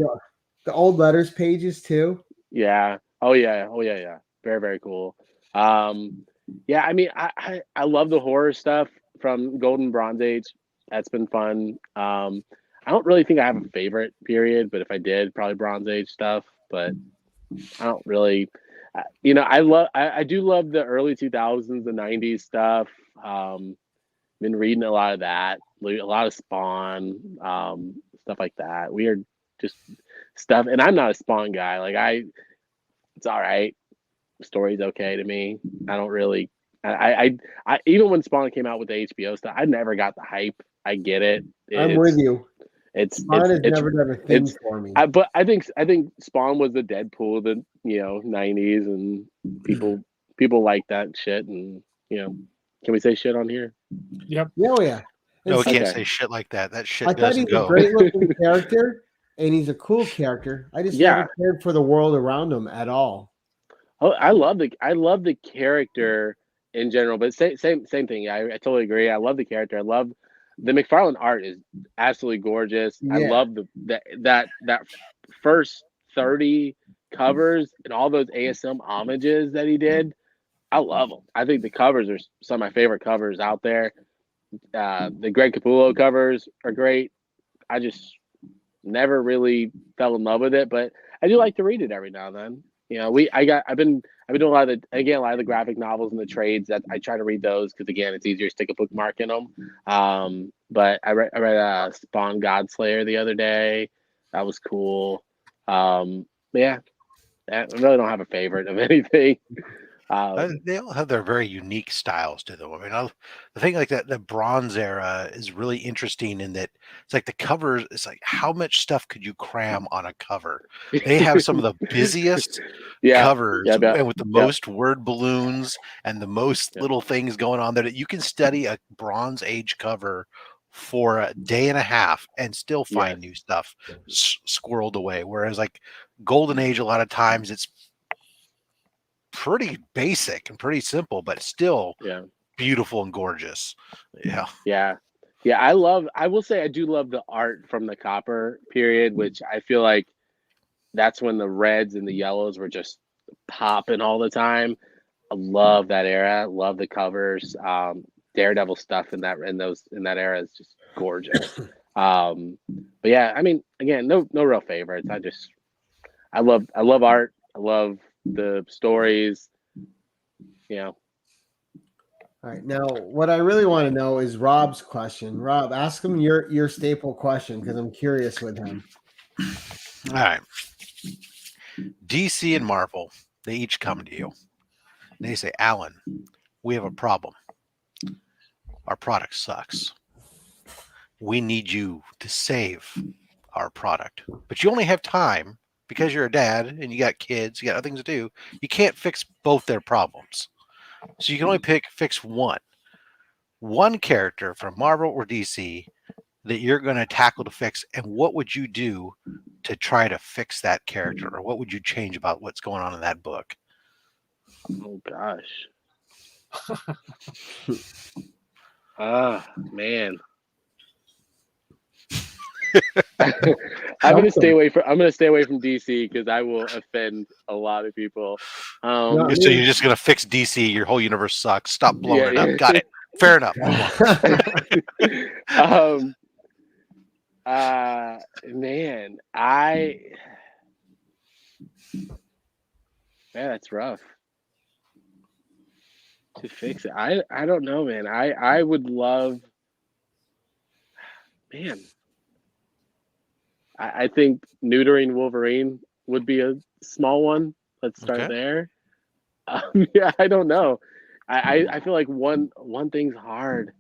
The old letters pages too. Yeah. Oh yeah. Very, very cool. I love the horror stuff from Golden Bronze Age. That's been fun. I don't really think I have a favorite period, but if I did, probably Bronze Age stuff. But I don't really, I do love the early 2000s, the 90s stuff. Been reading a lot of that, a lot of Spawn, stuff like that. Weird, just stuff. And I'm not a Spawn guy. It's all right. The story's okay to me. I don't really. I even when Spawn came out with the HBO stuff, I never got the hype. I get it. I'm with you. Spawn has never done a thing for me. But I think Spawn was the Deadpool of the 90s, and people like that shit. And can we say shit on here? Yep. Oh yeah. No, we can't say shit like that. That shit doesn't thought he's go. A great looking character, and he's a cool character. I just never cared for the world around him at all. Oh, I love the character in general, but same thing. I totally agree. I love the character. I love the McFarlane art is absolutely gorgeous. Yeah. I love that first 30 covers and all those ASM homages that he did. I love them. I think the covers are some of my favorite covers out there. The Greg Capullo covers are great. I just never really fell in love with it, but I do like to read it every now and then. I've been doing a lot of the graphic novels and the trades that I try to read those because again it's easier to stick a bookmark in them. But I read Spawn Godslayer the other day. That was cool. I really don't have a favorite of anything. They all have their very unique styles to them. I mean, the thing like that, the Bronze era is really interesting in that it's like the covers. It's like how much stuff could you cram on a cover? They have some of the busiest covers and with the most word balloons and the most little things going on there that you can study a Bronze Age cover for a day and a half and still find new stuff squirreled away. Whereas like Golden Age, a lot of times it's pretty basic and pretty simple, but still beautiful and gorgeous. I will say I do love the art from the Copper period, which I feel like that's when the reds and the yellows were just popping all the time. I love that era. Love the covers. Daredevil stuff in that era is just gorgeous. But yeah, I mean, again, no real favorites. I love art. I love the stories. All right. Now, what I really want to know is Rob's question. Rob, ask him your staple question because I'm curious with him. All right. DC and Marvel, they each come to you. They say, Alan, we have a problem. Our product sucks. We need you to save our product. But you only have time because you're a dad and you got kids, you got other things to do. You can't fix both their problems. So you can only fix one character from Marvel or DC that you're going to tackle to fix. And what would you do to try to fix that character? Or what would you change about what's going on in that book? Oh, gosh. Man. I'm gonna stay away from DC because I will offend a lot of people. So you're just gonna fix DC? Your whole universe sucks. Stop blowing it up. Got it. Fair enough. Man, that's rough to fix it. I don't know, man. I would love, man. I think neutering Wolverine would be a small one. Let's start there. I don't know. I feel like one thing's hard.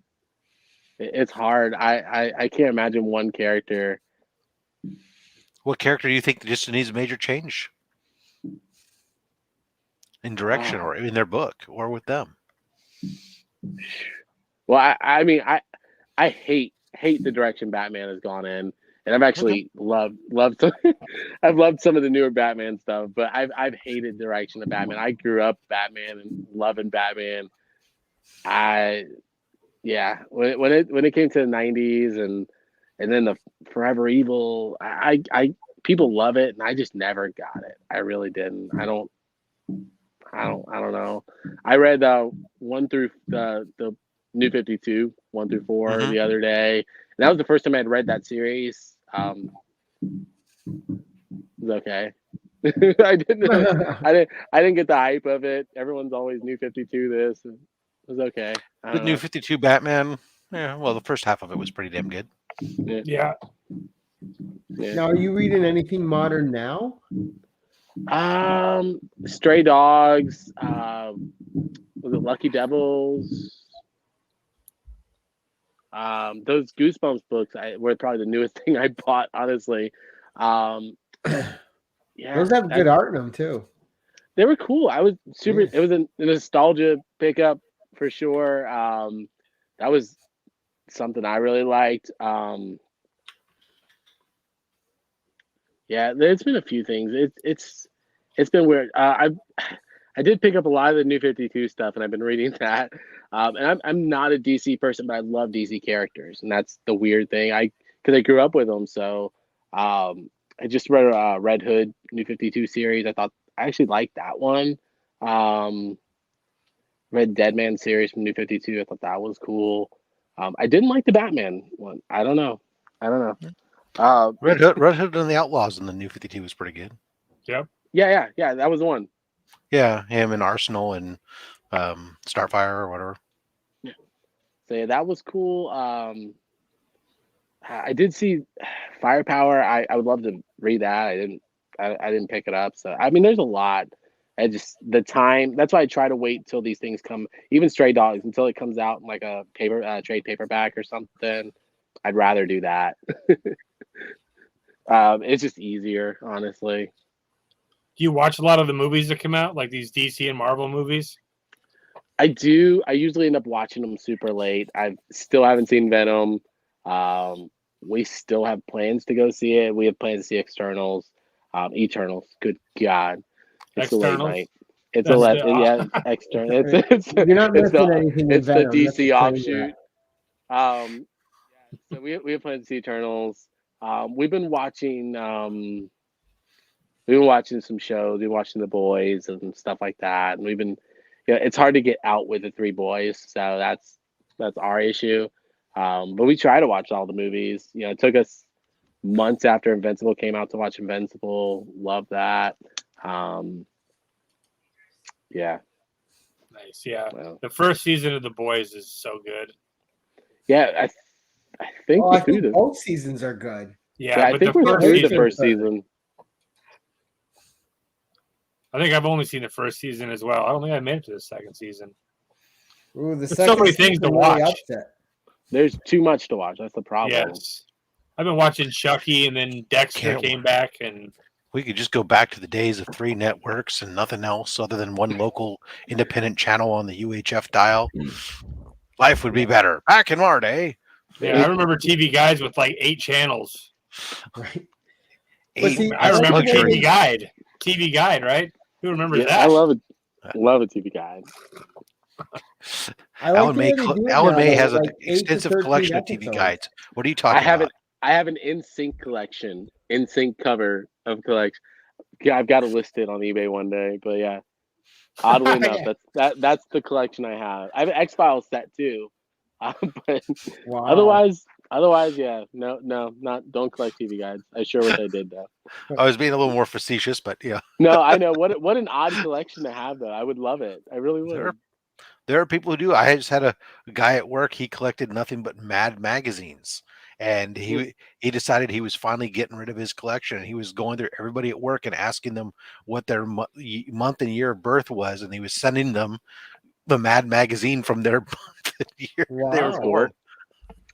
It's hard. I can't imagine one character. What character do you think just needs a major change in direction or in their book or with them? Well, I mean, I hate the direction Batman has gone in. And I've actually loved some. I've loved some of the newer Batman stuff, but I've hated the direction of Batman. I grew up Batman and loving Batman. When it came to the 90s and then the Forever Evil, I people love it and I just never got it. I really didn't. I don't know. I read 1 through the New 52 1 through 4 the other day. And that was the first time I'd read that series. It was okay. I didn't get the hype of it. Everyone's always New 52 this. It was okay. The New 52 Batman, well, the first half of it was pretty damn good. Yeah. Now, are you reading anything modern now? Stray Dogs, was it Lucky Devils? Those Goosebumps books were probably the newest thing I bought, honestly. Those have good art in them too. They were cool. I was super. It was a nostalgia pickup for sure. That was something I really liked. There's been a few things. It's been weird. I did pick up a lot of the New 52 stuff, and I've been reading that. And I'm not a DC person, but I love DC characters, and that's the weird thing. Because I grew up with them, so I just read Red Hood New 52 series. I actually liked that one. Read Deadman series from New 52. I thought that was cool. I didn't like the Batman one. I don't know. Red Hood and the Outlaws in the New 52 was pretty good. Yep. Yeah. That was the one. Yeah, him and Arsenal and Starfire or whatever. Yeah. So that was cool. I did see Firepower. I would love to read that. I didn't pick it up. So I mean, there's a lot. I just the time. That's why I try to wait till these things come. Even Stray Dogs until it comes out in like a trade paperback or something. I'd rather do that. It's just easier, honestly. Do you watch a lot of the movies that come out, like these DC and Marvel movies? I do. I usually end up watching them super late. I still haven't seen Venom. We still have plans to go see it. We have plans to see Eternals. Good God, it's a late Externals? night. It's That's a late, the- yeah. External. You're not missing anything with It's the Venom. That's DC the offshoot. So we have plans to see Eternals. We've been watching some shows. We've been watching The Boys and stuff like that. And we've been, it's hard to get out with the three boys, so that's our issue. But we try to watch all the movies. It took us months after Invincible came out to watch Invincible. Love that. Yeah. Nice. Yeah. Well, The first season of The Boys is so good. yeah, I think I think both seasons are good. Yeah, I but think the we're first through the season, first season. I think I've only seen the first season as well. I don't think I made it to the second season. Ooh, the There's second so many things to season watch. really upset. There's too much to watch. That's the problem. Yes. I've been watching Chucky, and then Dexter came back, and we could just go back to the days of 3 networks and nothing else other than one local independent channel on the UHF dial. Life would be better. Back in our day. Yeah, I remember TV Guides with like 8 channels. Right. I remember TV Guide. TV Guide, right? Who remembers that? I love it. Love a TV Guide. Alan May has an extensive collection of TV guides. What are you talking about? I have an NSYNC collection, NSYNC cover of collection. Yeah, I've got to list it on eBay one day. But yeah, oddly enough, that's the collection I have. I have an X-Files set too. But otherwise, yeah, don't collect TV guides. I sure wish I did though. I was being a little more facetious, but yeah. No, I know what an odd collection to have though. I would love it. I really would. There are people who do. I just had a guy at work. He collected nothing but Mad magazines, and he decided he was finally getting rid of his collection. And he was going through everybody at work and asking them what their month and year of birth was, and he was sending them the Mad magazine from their month and year they were born.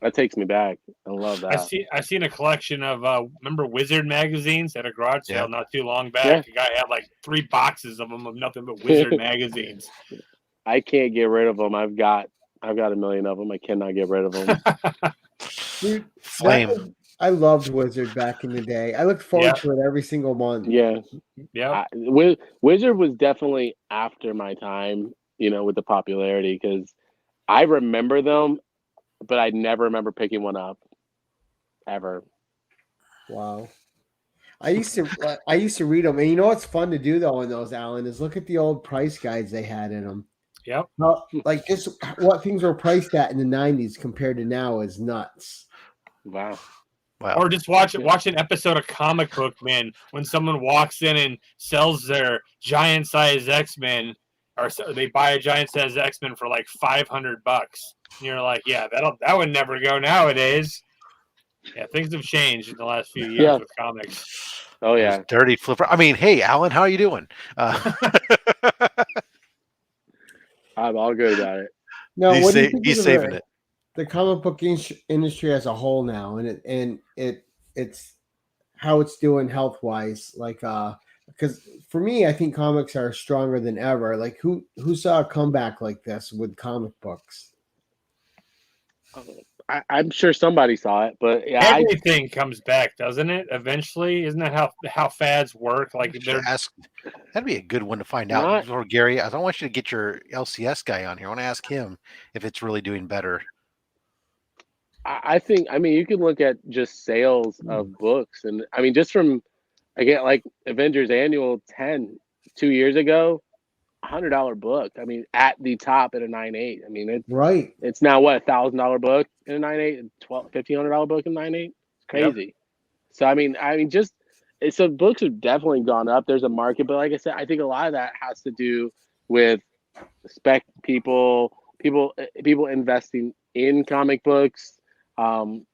That takes me back. I love that. I seen a collection of remember Wizard magazines at a garage sale not too long back. A guy had like 3 boxes of them of nothing but Wizard magazines. I can't get rid of them. I've got a million of them. I cannot get rid of them. Dude, I loved Wizard back in the day. I looked forward to it every single month. Yeah. Wizard was definitely after my time, with the popularity, because I remember them, but I never remember picking one up ever. Wow. I used to read them, and you know what's fun to do though in those, Alan, is look at the old price guides they had in them. Yep. Like just what things were priced at in the 90s compared to now is nuts. Wow. Or just watch an episode of Comic Book Man when someone walks in and sells their giant size X-Men, or they buy a giant size X-Men for like $500. And you're like, yeah, that would never go nowadays. Yeah, things have changed in the last few years with comics. Oh yeah, dirty flipper. I mean, hey, Alan, how are you doing? I'm all good about it. No, he's saving it. The comic book industry as a whole now, and it's how it's doing health wise. Like, because for me, I think comics are stronger than ever. Like, who saw a comeback like this with comic books? I'm sure somebody saw it, but yeah, everything comes back, doesn't it? Eventually, isn't that how fads work? Like, that'd be a good one to find out. Or Gary, I don't want you to get your LCS guy on here. I want to ask him if it's really doing better. I think, you can look at just sales of books, and just from again, like Avengers Annual 10 2 years ago. $100 book. At the top at a 9.8. It's right. It's now what, $1,000 book in a 9.8, $1,500 book in 9.8. It's crazy. Yep. So books have definitely gone up. There's a market, but like I said, I think a lot of that has to do with spec people investing in comic books. I'm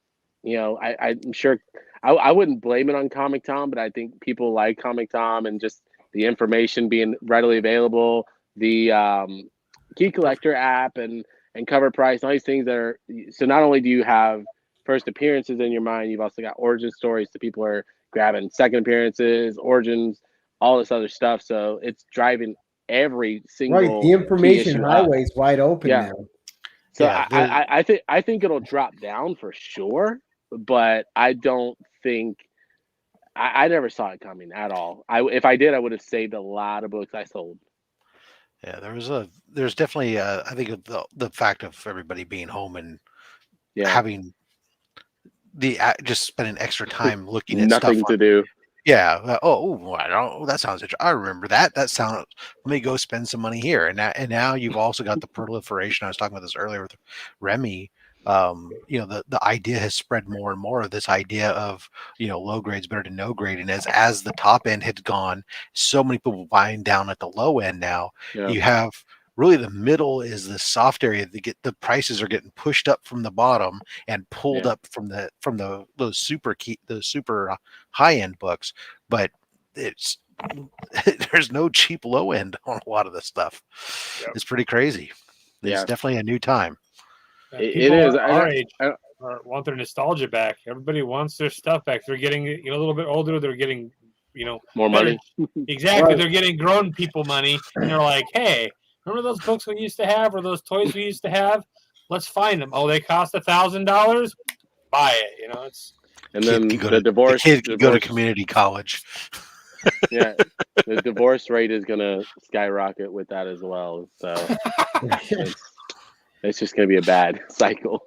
sure I wouldn't blame it on Comic Tom, but I think people like Comic Tom and just the information being readily available, the key collector app and cover price, all these things that are, so not only do you have first appearances in your mind, you've also got origin stories, so people are grabbing second appearances, origins, all this other stuff. So it's driving every single The information key issue highway is wide open Yeah. now. So Yeah, I think it'll drop down for sure, but I don't think I never saw it coming at all. If I did, I would have saved a lot of books I sold. Yeah, there's definitely I think the fact of everybody being home and Yeah, having just spending extra time looking at stuff nothing on. to do. Yeah. I don't. That sounds interesting. I remember that. That sounds. Let me go spend some money here. And now you've also got the proliferation. I was talking about this earlier with Remy. The idea has spread more and more of this idea of low grades better than no grade. And as the top end had gone, so many people buying down at the low end now. Yeah. You have really the middle is the soft area. The prices are getting pushed up from the bottom and pulled up from those super high end books, but it's there's no cheap low end on a lot of this stuff. Yep. It's pretty crazy. It's definitely a new time. It is. Our age want their nostalgia back. Everybody wants their stuff back. They're getting a little bit older. They're getting more better. money. Exactly. They're getting grown people money, and they're like, hey, remember those books we used to have or those toys we used to have? Let's find them. Oh, they cost $1,000. Buy it. It's. And then the divorce. The kid can go to community college. Yeah, the divorce rate is gonna skyrocket with that as well. So it's just gonna be a bad cycle.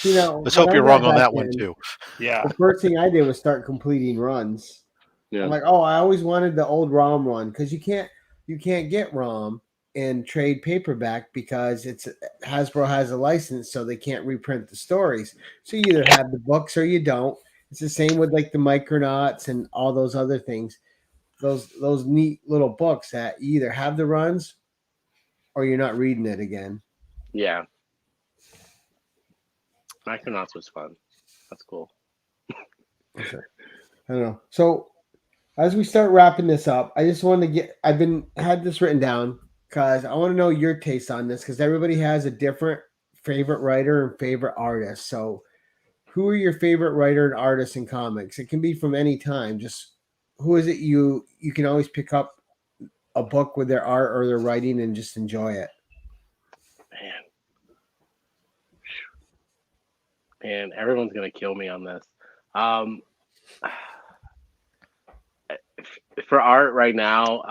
Let's hope you're wrong on that one too. Yeah. The first thing I did was start completing runs. Yeah. I'm like, I always wanted the old ROM run because you can't get ROM in trade paperback because Hasbro has a license, so they can't reprint the stories. So you either have the books or you don't. It's the same with like the Micronauts and all those other things. Those neat little books that you either have the runs or you're not reading it again. Yeah. Micronauts was fun. That's cool. Okay. I don't know. So as we start wrapping this up, I just want to had this written down because I want to know your taste on this because everybody has a different favorite writer and favorite artist. So who are your favorite writer and artist in comics? It can be from any time. Just who is it you can always pick up a book with their art or their writing and just enjoy it? Man, everyone's gonna kill me on this. For art right now,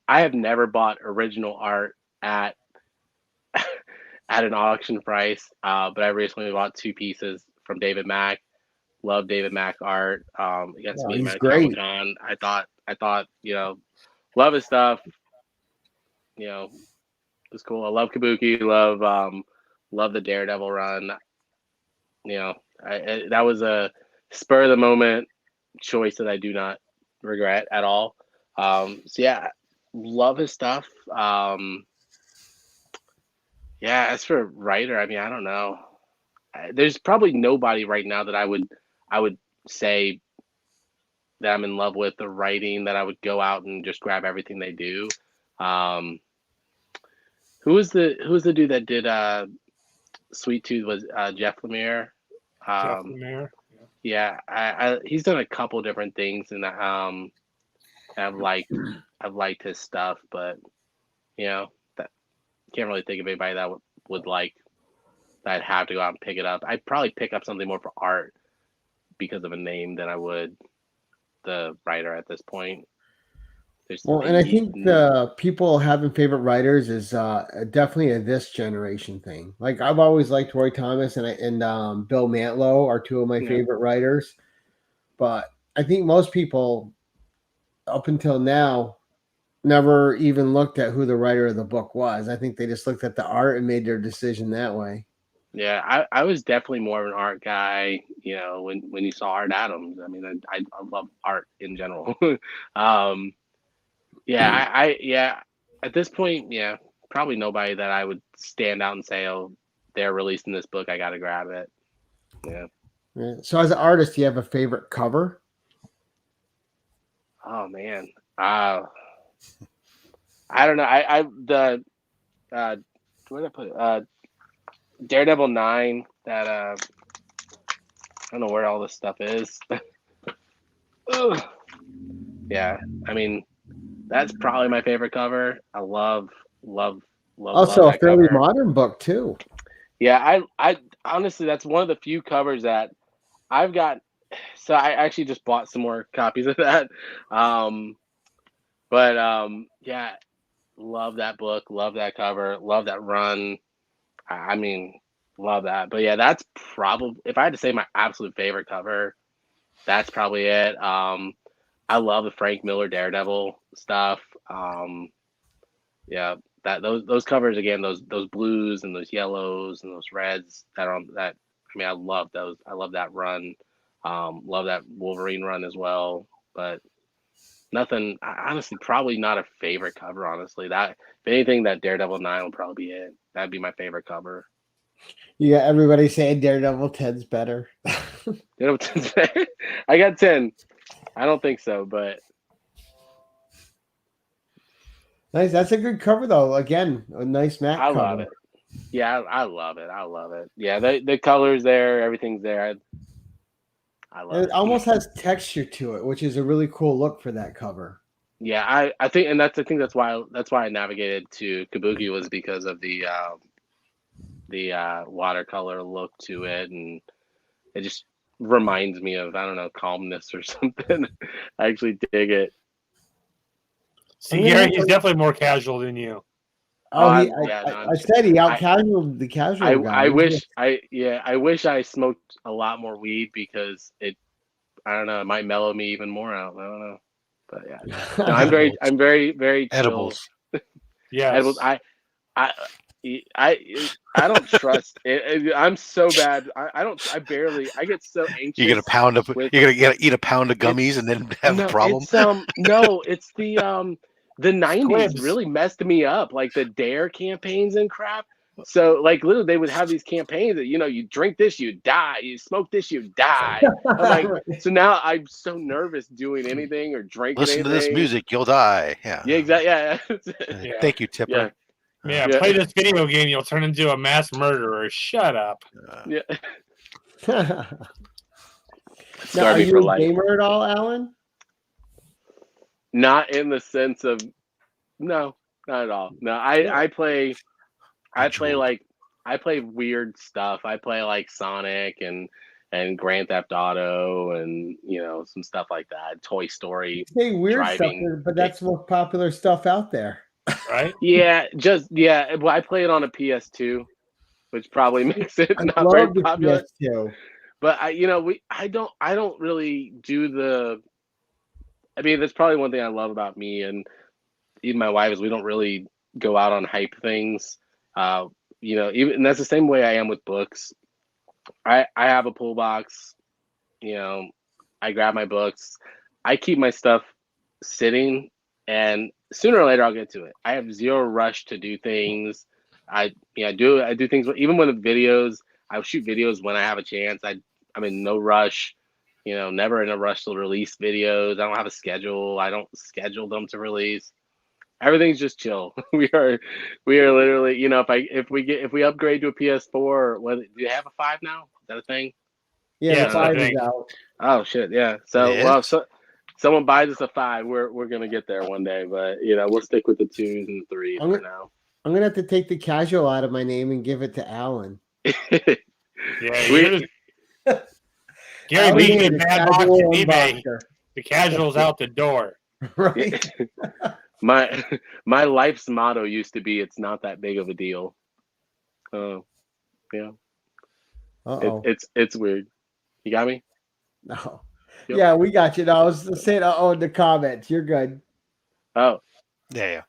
I have never bought original art at an auction price, but I recently bought 2 pieces from David Mack. Love David Mack art. He got to meet him at Comic-Con. I thought, love his stuff. It's cool. I love Kabuki. Love the Daredevil run. That was a spur of the moment choice that I do not regret at all. Love his stuff. As for writer, I don't know. There's probably nobody right now that I would say that I'm in love with the writing that I would go out and just grab everything they do. Who was the dude that did Sweet Tooth? Was Jeff Lemire? Jeff Lemire. Yeah, he's done a couple different things, and I've liked his stuff, but that can't really think of anybody that would like that. I'd have to go out and pick it up. I'd probably pick up something more for art because of a name than I would the writer at this point. And I think the people having favorite writers is definitely a this generation thing. Like I've always liked Roy Thomas and Bill Mantlo are 2 of my favorite writers, but I think most people up until now never even looked at who the writer of the book was. I think they just looked at the art and made their decision that way. Yeah, I was definitely more of an art guy, when you saw Art Adams. I love art in general. At this point, probably nobody that I would stand out and say, oh, they're releasing this book, I got to grab it. Yeah. So as an artist, do you have a favorite cover? Oh, man. I don't know. Where did I put it? Daredevil 9. That I don't know where all this stuff is. Yeah, I mean, that's probably my favorite cover. I love. Also, love a fairly cover. modern book too. Yeah, I honestly, that's one of the few covers that I've got. So I actually just bought some more copies of that. Yeah, love that book, love that cover, love that run. I mean, love that. But yeah, that's probably, if I had to say my absolute favorite cover, that's probably it. I love the Frank Miller Daredevil stuff. Yeah, those covers again, those blues and those yellows and those reds that. I mean, I love those. I love that run. Love that Wolverine run as well. But nothing. Honestly, probably not a favorite cover. Honestly, that if anything, that Daredevil 9 will probably be it. That'd be my favorite cover. You got everybody saying Daredevil 10's better. Daredevil 10's I got 10. I don't think so, but Nice. That's a good cover, though. Again, a nice matte cover. love it. Yeah, I love it. I love it. Yeah, the colors there, everything's there. I love it. It almost has texture to it, which is a really cool look for that cover. Yeah, I think, and that's why I navigated to Kabuki, was because of the watercolor look to it, and it just reminds me of, I don't know, calmness or something. I actually dig it. See, Gary, he's definitely more casual than you. I said he out casual the casual guy. I wish I smoked a lot more weed, because I don't know, it might mellow me even more out. I don't know. But yeah. No, I'm very, very chill. Edibles. Yeah. Edibles. I don't trust it. I'm so bad. I barely. I get so anxious. You're gonna eat a pound of gummies and then have a problem. It's the 90s really messed me up, like the DARE campaigns and crap. So like literally they would have these campaigns that, you drink this, you die. You smoke this, you die. I'm like, so now I'm so nervous doing anything or drinking Listen anything. to this music, you'll die. Yeah. Yeah, exactly. Yeah. Thank you, Tipper. Yeah, play this video game, you'll turn into a mass murderer. Shut up. Yeah. Now, are you a gamer at all, Alan? Not in the sense of, no, not at all. No, I play weird stuff. I play like Sonic and Grand Theft Auto and some stuff like that. Toy Story. You say weird stuff, but that's the most popular stuff out there. Right? Well, I play it on a PS2, which probably makes it not very popular. PS2. But I don't really do the. I mean, that's probably one thing I love about me and even my wife, is we don't really go out on hype things. And that's the same way I am with books. I have a pull box. I grab my books. I keep my stuff sitting, and sooner or later I'll get to it. I have zero rush to do things. I do things even with the videos. I shoot videos when I have a chance. I'm in no rush. Never in a rush to release videos. I don't have a schedule. I don't schedule them to release. Everything's just chill. We are literally, if we upgrade to a PS4, do you have a 5 now? Is that a thing? Yeah, the 5 is out. Oh shit, yeah. So someone buys us a 5, we're gonna get there one day, but we'll stick with the 2s and the 3s for now. I'm gonna have to take the casual out of my name and give it to Alan. Yeah, Gary, we can get bad box on eBay. The casual's out the door. Right. My life's motto used to be, it's not that big of a deal. Oh, yeah. It's weird. You got me? No. Yep. Yeah, we got you. No, I was saying in the comments. You're good. Oh. Yeah.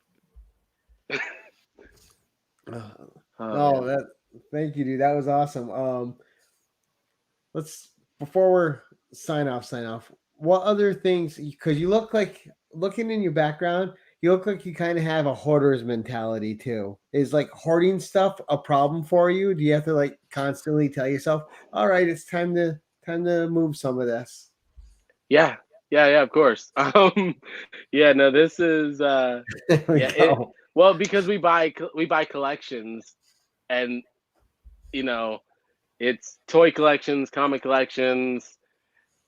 Thank you, dude. That was awesome. Before we're sign off. What other things? Because you look like, looking in your background, you look like you kind of have a hoarder's mentality too. Is like hoarding stuff a problem for you? Do you have to like constantly tell yourself, "All right, it's time to move some of this"? Yeah, Yeah, of course. Yeah, no, this is There we yeah, go. well, because we buy collections, and you know, it's toy collections, comic collections.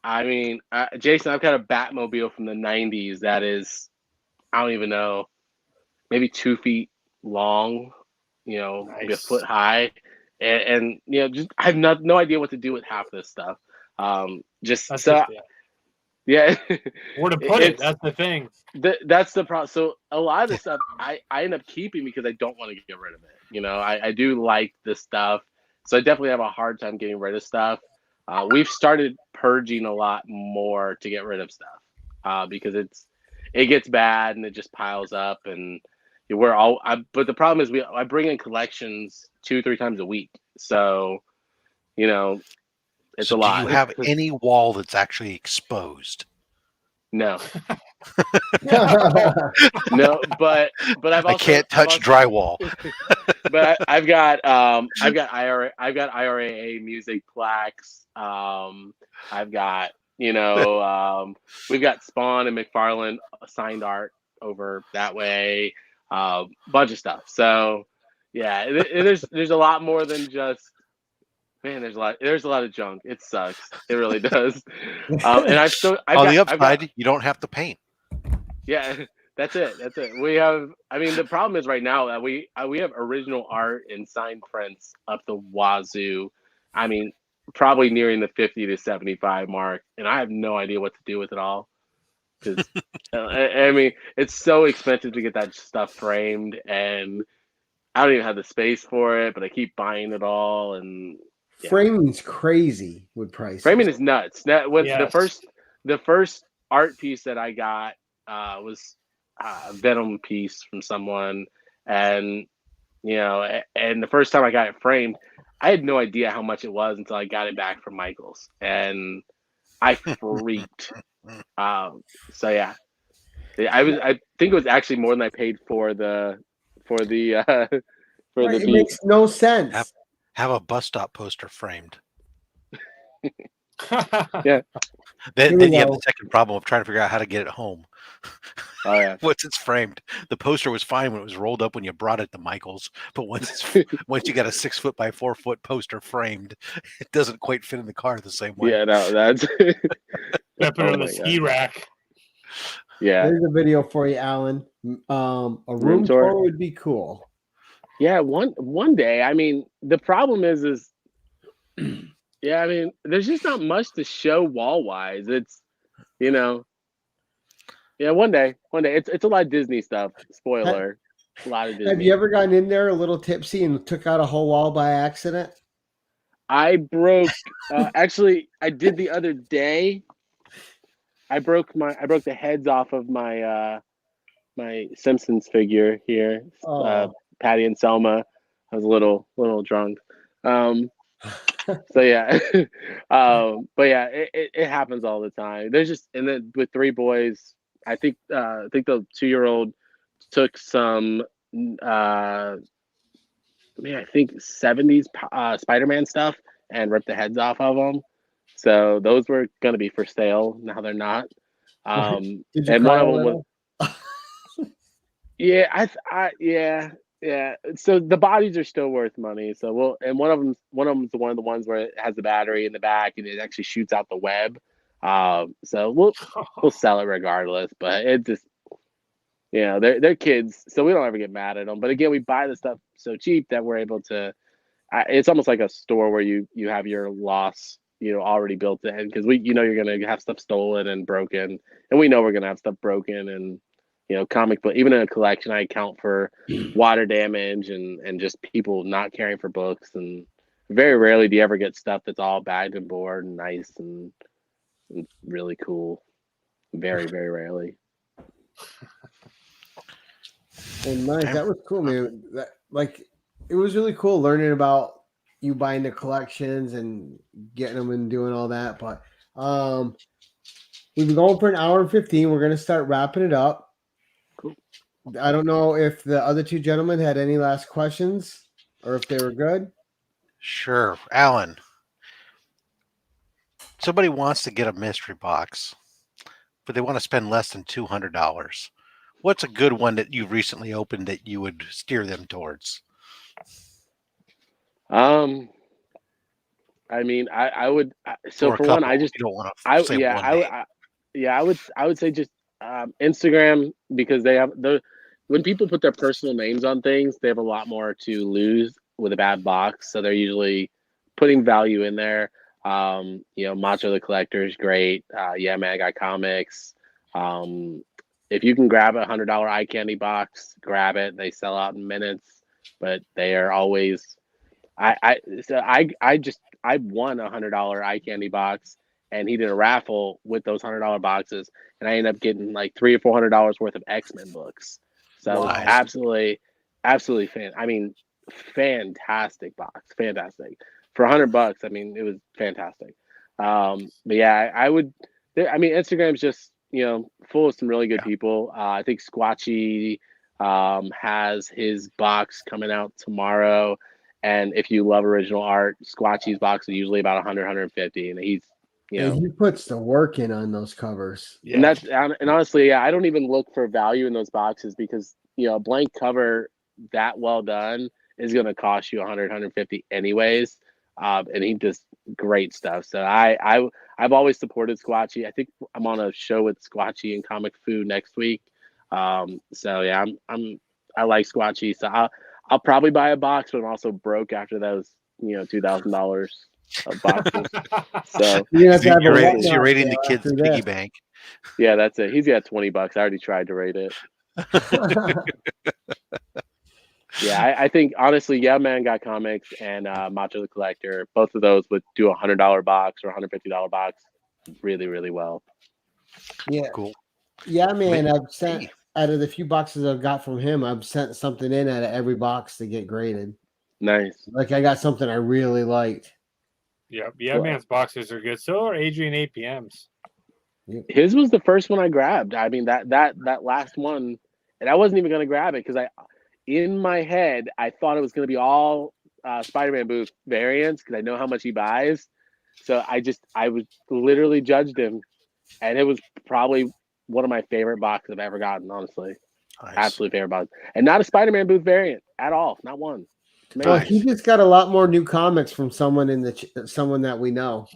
I mean, Jason, I've got a Batmobile from the '90s that is, I don't even know, maybe 2 feet long, maybe a foot Nice. high, and just I have no idea what to do with half this stuff. Just That's so just yeah. yeah, Where to put it? it's That's the thing. that's the problem. So a lot of this stuff I end up keeping because I don't want to get rid of it. I do like this stuff, so I definitely have a hard time getting rid of stuff. We've started purging a lot more to get rid of stuff because it gets bad and it just piles up, and but the problem is I bring in collections 2-3 times a week, so it's So a do you lot. have any wall that's actually exposed? No, no, but I can't touch drywall. but I've got IRA music plaques. I've got we've got Spawn and McFarlane signed art over that way. Bunch of stuff. So yeah, there's a lot more than just. Man, there's a lot of junk. It sucks. It really does. And On the upside, you don't have to paint. Yeah, that's it. We have. I mean, the problem is right now that we have original art and signed prints up the wazoo. I mean, probably nearing the 50 to 75 mark, and I have no idea what to do with it all. Because I mean, it's so expensive to get that stuff framed, and I don't even have the space for it. But I keep buying it all, and Framing's crazy with prices. Framing is nuts. When Yes. the first art piece that I got was a Venom piece from someone, and and the first time I got it framed, I had no idea how much it was until I got it back from Michael's, and I freaked. So yeah, I think it was actually more than I paid for the for the It piece. makes no sense. Have a bus stop poster framed. Yeah. Then you have the second problem of trying to figure out how to get it home. Oh yeah. Once it's framed, the poster was fine when it was rolled up when you brought it to Michael's, but once you got a 6 foot by 4 foot poster framed, it doesn't quite fit in the car the same way. Yeah, no, that's Put it on the ski rack. Yeah. There's a video for you, Alan. A room tour would be cool. Yeah, one day. I mean, the problem is yeah, I mean, there's just not much to show wall wise. It's yeah, one day. It's a lot of Disney stuff. Spoiler, a lot of Disney. Have you ever gotten in there a little tipsy and took out a whole wall by accident? I broke. Actually, I did the other day. I broke the heads off of my my Simpsons figure here. Patty and Selma. I was a little drunk. So yeah, but yeah, it happens all the time. There's just, and then with 3 boys, I think the 2-year-old took some I think 70s Spider-Man stuff and ripped the heads off of them. So those were going to be for sale. Now they're not. Did you and cry one of them was yeah, yeah. So the bodies are still worth money. So one of them's one of the ones where it has the battery in the back and it actually shoots out the web. So we'll sell it regardless. But it just they're kids, so we don't ever get mad at them. But again, we buy the stuff so cheap that we're able to. It's almost like a store where you have your loss already built in, because you're gonna have stuff stolen and broken, and we know we're gonna have stuff broken and. Comic book, even in a collection, I account for water damage and just people not caring for books. And very rarely do you ever get stuff that's all bagged and board and nice and really cool. Very, very rarely. And nice. That was cool, man. It was really cool learning about you buying the collections and getting them and doing all that. But we've been going for an hour and 15. We're going to start wrapping it up. Cool. I don't know if the other 2 gentlemen had any last questions or if they were good. Sure. Alan, somebody wants to get a mystery box. but they want to spend less than $200. What's a good one that you've recently opened that you would steer them towards? I mean, I would. So Or for one, I you just, don't want to I say yeah, one I, name. would- I yeah, I would say just Instagram, because they have the when people put their personal names on things, they have a lot more to lose with a bad box. So they're usually putting value in there. Macho the Collector is great. Yeah, man, I got comics. If you can grab $100 eye candy box, grab it. They sell out in minutes, but they are always. I won $100 eye candy box, and he did a raffle with those $100 boxes, and I ended up getting like $300 or $400 worth of X-Men books. So it was Nice. absolutely fantastic box, fantastic for $100. I mean, it was fantastic. But yeah, I would. I mean, Instagram's just full of some really good people. I think Squatchy has his box coming out tomorrow. And if you love original art, Squatchy's box is usually about 100, 150, and he's, he puts the work in on those covers. and that's and honestly, yeah, I don't even look for value in those boxes, because a blank cover that well done is going to cost you 100, 150 anyways. And he does great stuff. So I've always supported Squatchy. I think I'm on a show with Squatchy and Comic Fu next week. So yeah, I like Squatchy. So I'll probably buy a box, but I'm also broke after those, $2,000 of boxes. So you're rating the kids' piggy bank. Yeah, that's it. He's got $20. I already tried to rate it. Yeah, I think honestly, Yeah Man Got Comics and Macho the Collector, both of those would do $100 box or $150 box really, really well. Yeah, cool. Yeah, man. I've sent out of the few boxes I've got from him, I've sent something in out of every box to get graded. Nice. Like I got something I really liked. Yeah, man's boxes are good. So are Adrian APM's. His was the first one I grabbed. I mean, that last one, and I wasn't even going to grab it because in my head, I thought it was going to be all Spider-Man booth variants because I know how much he buys. So I was literally judged him, and it was probably one of my favorite boxes I've ever gotten, honestly. Nice. Absolute favorite box. And not a Spider-Man booth variant at all. Not one. Well, he just got a lot more new comics from someone someone that we know.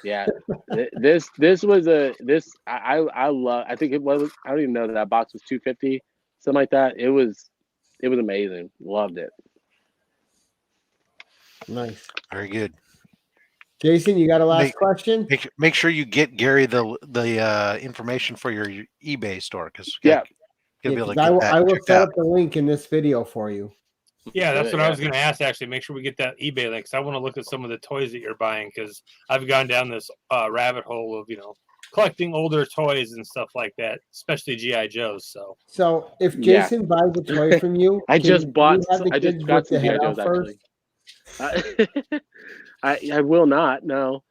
Yeah, this was I love. I think it was. I don't even know that box was $250, something like that. It was amazing. Loved it. Nice. Very good. Jason, you got a last question? Make sure you get Gary the information for your eBay store because I will set up the link in this video for you. Yeah, that's what I was going to ask, actually. Make sure we get that eBay link, because I want to look at some of the toys that you're buying, because I've gone down this rabbit hole of, collecting older toys and stuff like that, especially G.I. Joes. So if Jason buys a toy from you, I just got some G.I. Joes, actually. I will not, no.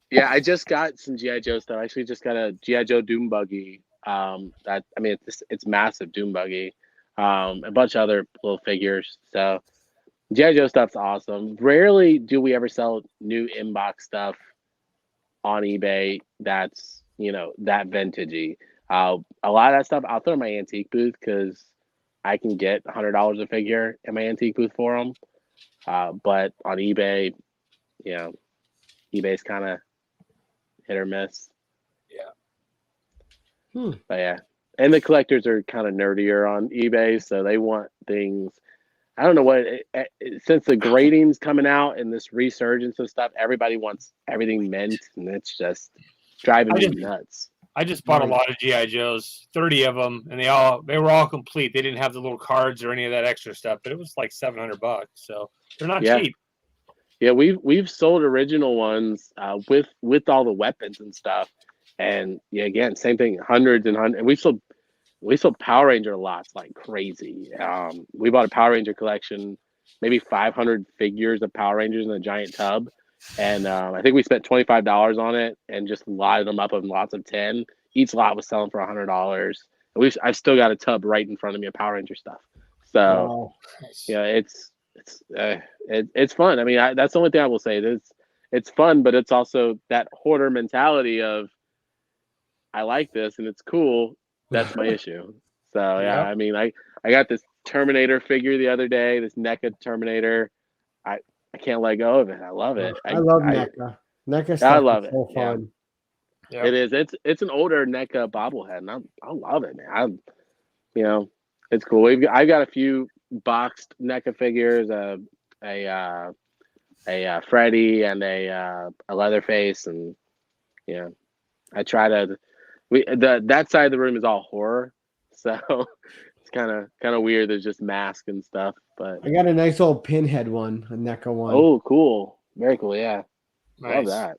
Yeah, I just got some G.I. Joe stuff. I actually just got a G.I. Joe Doom Buggy. It's massive Doom Buggy. A bunch of other little figures. So G.I. Joe stuff's awesome. Rarely do we ever sell new inbox stuff on eBay that's, that vintagey. A lot of that stuff I'll throw in my antique booth because I can get $100 a figure in my antique booth for them. But on eBay, eBay's kind of hit or miss. Yeah. But yeah. And the collectors are kind of nerdier on eBay, so they want things. I don't know what. Since the grading's coming out and this resurgence of stuff, everybody wants everything mint, and it's just driving me nuts. I just bought a lot of G.I. Joes, 30 of them, and they were all complete. They didn't have the little cards or any of that extra stuff, but it was like $700, so they're not cheap. Yeah, we've sold original ones with all the weapons and stuff. And yeah, again, same thing, hundreds and hundreds. And we sold Power Ranger lots like crazy. We bought a Power Ranger collection, maybe 500 figures of Power Rangers in a giant tub. And I think we spent $25 on it and just lotted them up in lots of 10. Each lot was selling for $100. And I've still got a tub right in front of me of Power Ranger stuff. So it's fun. I mean, that's the only thing I will say. It's fun, but it's also that hoarder mentality of I like this and it's cool, that's my issue. So yeah, Yep. I mean, I got this Terminator figure the other day, this NECA Terminator. I can't let go of it. I love it. I love NECA. NECA stuff I love is it. so Yeah. fun. Yep. It is. It's an older NECA bobblehead, and I love it, man. You know, it's cool. I've got a few boxed NECA figures, a Freddy and a Leatherface, and yeah, I try to. That side of the room is all horror, so it's kind of weird. There's just masks and stuff, but I got a nice old pinhead one, a NECA one. oh, cool, very cool. Yeah, Nice. love that.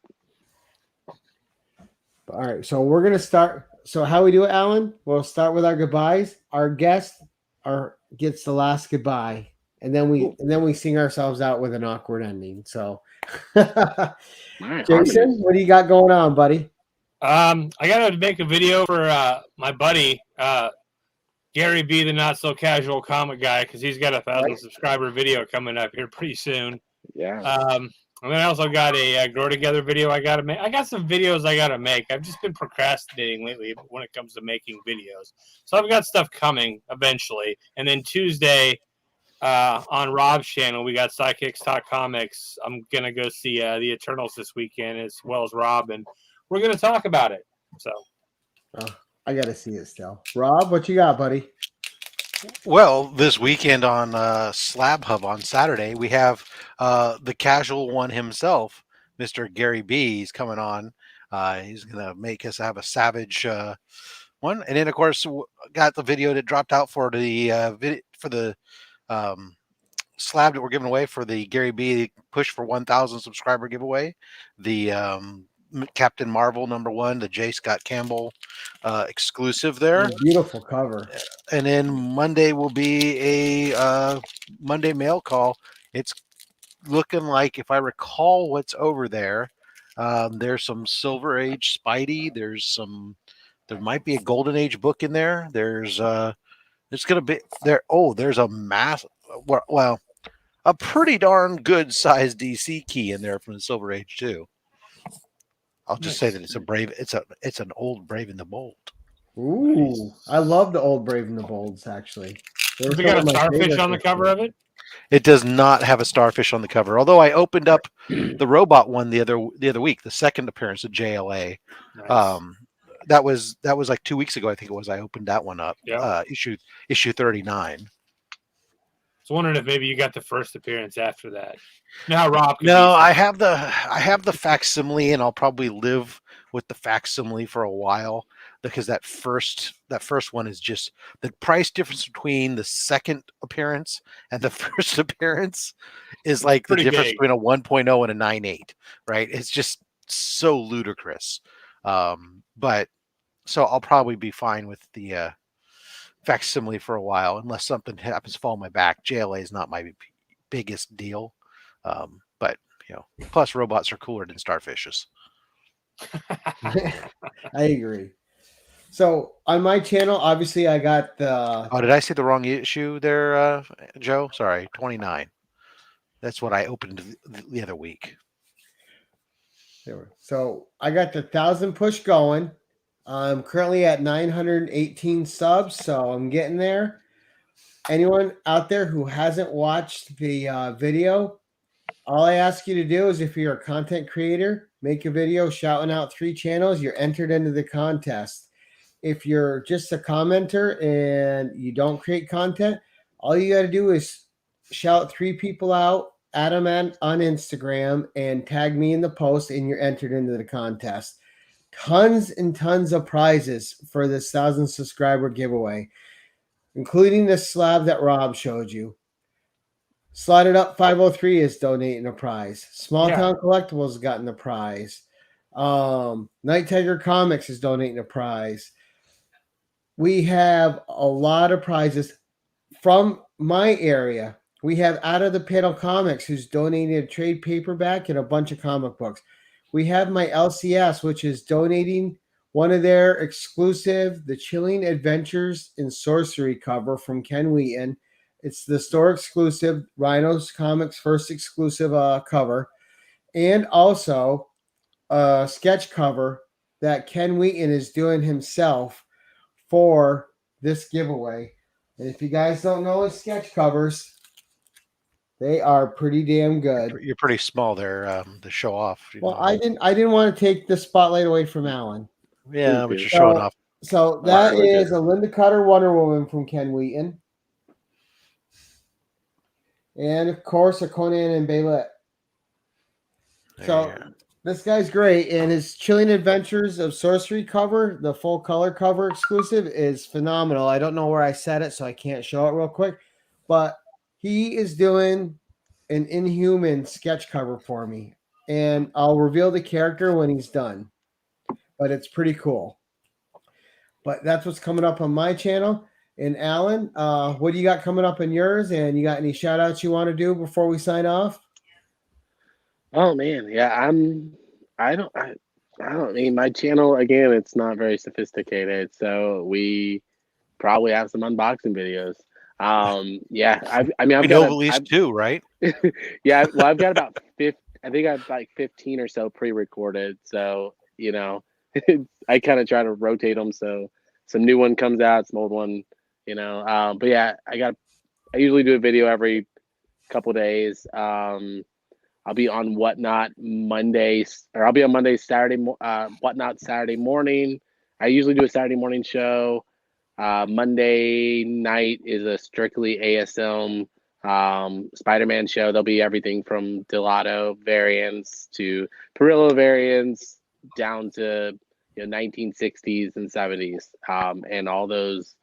All right, so we're gonna start. So how we do it, Alan? We'll start with our goodbyes. Our guest gets the last goodbye, and then we sing ourselves out with an awkward ending. So, All right, Jason, what do you got going on, buddy? I gotta make a video for my buddy Gary B, the Not So Casual Comic Guy, because he's got a 1,000 subscriber video coming up here pretty soon. Yeah. And then I also got a Grow Together video I gotta make. I got some videos I gotta make. I've just been procrastinating lately when it comes to making videos. So I've got stuff coming eventually. And then Tuesday on Rob's channel, we got Sidekicks Talk Comics. I'm gonna go see the Eternals this weekend as well as Rob, and we're gonna talk about it. So I gotta see it still. Rob, what you got, buddy? Well, this weekend on Slab Hub on Saturday, we have the casual one himself, Mr. Gary B. He's coming on. He's going to make us have a Savage one. And then, of course, got the video that dropped out for the slab that we're giving away for the Gary B. Push for 1,000 subscriber giveaway. The Captain Marvel #1, the J. Scott Campbell exclusive there. Beautiful cover. And then Monday will be a Monday mail call. It's looking like, if I recall what's over there, there's some Silver Age Spidey. There might be a Golden Age book in there. There's going to be there. Oh, there's a a pretty darn good sized DC key in there from the Silver Age too. I'll just say that it's an old Brave and the Bold. Ooh, I love the old Brave and the Bolds, actually. has it got a starfish on the cover of it? It does not have a starfish on the cover. Although I opened up the robot one the other week, the second appearance of JLA. Nice. That was like 2 weeks ago, I think it was. I opened that one up. Yeah. Issue 39. I was wondering if maybe you got the first appearance after that. Now, Rob. No, I have the facsimile, and I'll probably live with the facsimile for a while, because that first one is just the price difference between the second appearance and the first appearance is like the difference between a 1.0 and a 9.8, right? It's just so ludicrous. But so I'll probably be fine with the facsimile for a while, unless something happens to fall on my back. JLA is not my biggest deal. But plus robots are cooler than starfishes. I agree. So on my channel, obviously I got the... Oh, did I see the wrong issue there, Joe? Sorry, 29. That's what I opened the other week. So I got the 1,000 push going. I'm currently at 918 subs, so I'm getting there. Anyone out there who hasn't watched the video, all I ask you to do is, if you're a content creator, make a video shouting out 3 channels. You're entered into the contest. If you're just a commenter and you don't create content, all you got to do is shout 3 people out, add them on Instagram, and tag me in the post, and you're entered into the contest. Tons and tons of prizes for this 1,000 subscriber giveaway, including the slab that Rob showed you. Slotitup503 is donating a prize. Smalltown Collectibles gotten a prize. Night Tiger Comics is donating a prize. We have a lot of prizes from my area. We have Out of the Panel Comics, who's donated a trade paperback and a bunch of comic books. We have my LCS, which is donating one of their exclusive, The Chilling Adventures in Sorcery cover from Ken Wheaton. It's the store exclusive, Rhinos Comics first exclusive cover. And also a sketch cover that Ken Wheaton is doing himself for this giveaway. And if you guys don't know his sketch covers, they are pretty damn good. You're pretty small there to show off. Well, I didn't want to take the spotlight away from Alan. Yeah, but you're showing off. So that is a Linda Cutter Wonder Woman from Ken Wheaton. And of course a Conan and Baylet. So this guy's great, and his Chilling Adventures of Sorcery cover, the full color cover exclusive, is phenomenal. I don't know where I set it, so I can't show it real quick, but he is doing an Inhuman sketch cover for me, and I'll reveal the character when he's done, but it's pretty cool. But that's what's coming up on my channel. And Alan, what do you got coming up in yours? And you got any shout outs you want to do before we sign off? Oh man, yeah, I don't mean, my channel, again, it's not very sophisticated, so we probably have some unboxing videos. Yeah, I mean, I've know got at least two, right? Yeah, well, I've got about 50. I think I've like 15 or so pre-recorded. So I kind of try to rotate them, so some new one comes out, some old one, But yeah, I usually do a video every couple days. I'll be on Whatnot Mondays, or I'll be on Monday, Whatnot Saturday morning. I usually do a Saturday morning show. Monday night is a strictly ASM Spider-Man show. There'll be everything from Delato variants to Perillo variants down to 1960s and 70s, and all those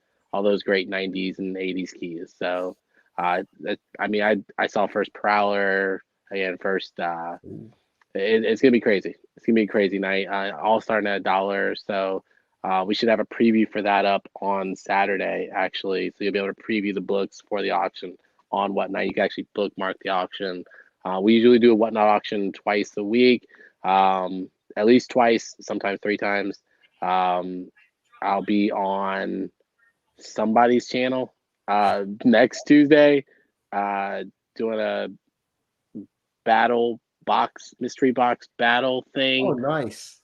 great 90s and 80s keys. So I saw first Prowler. Again, first, it's gonna be crazy. It's gonna be a crazy night. All starting at $1. So we should have a preview for that up on Saturday, actually. So you'll be able to preview the books for the auction on Whatnot. You can actually bookmark the auction. We usually do a Whatnot auction twice a week, at least twice, sometimes 3 times. I'll be on somebody's channel next Tuesday, doing a mystery box battle thing. Oh, nice.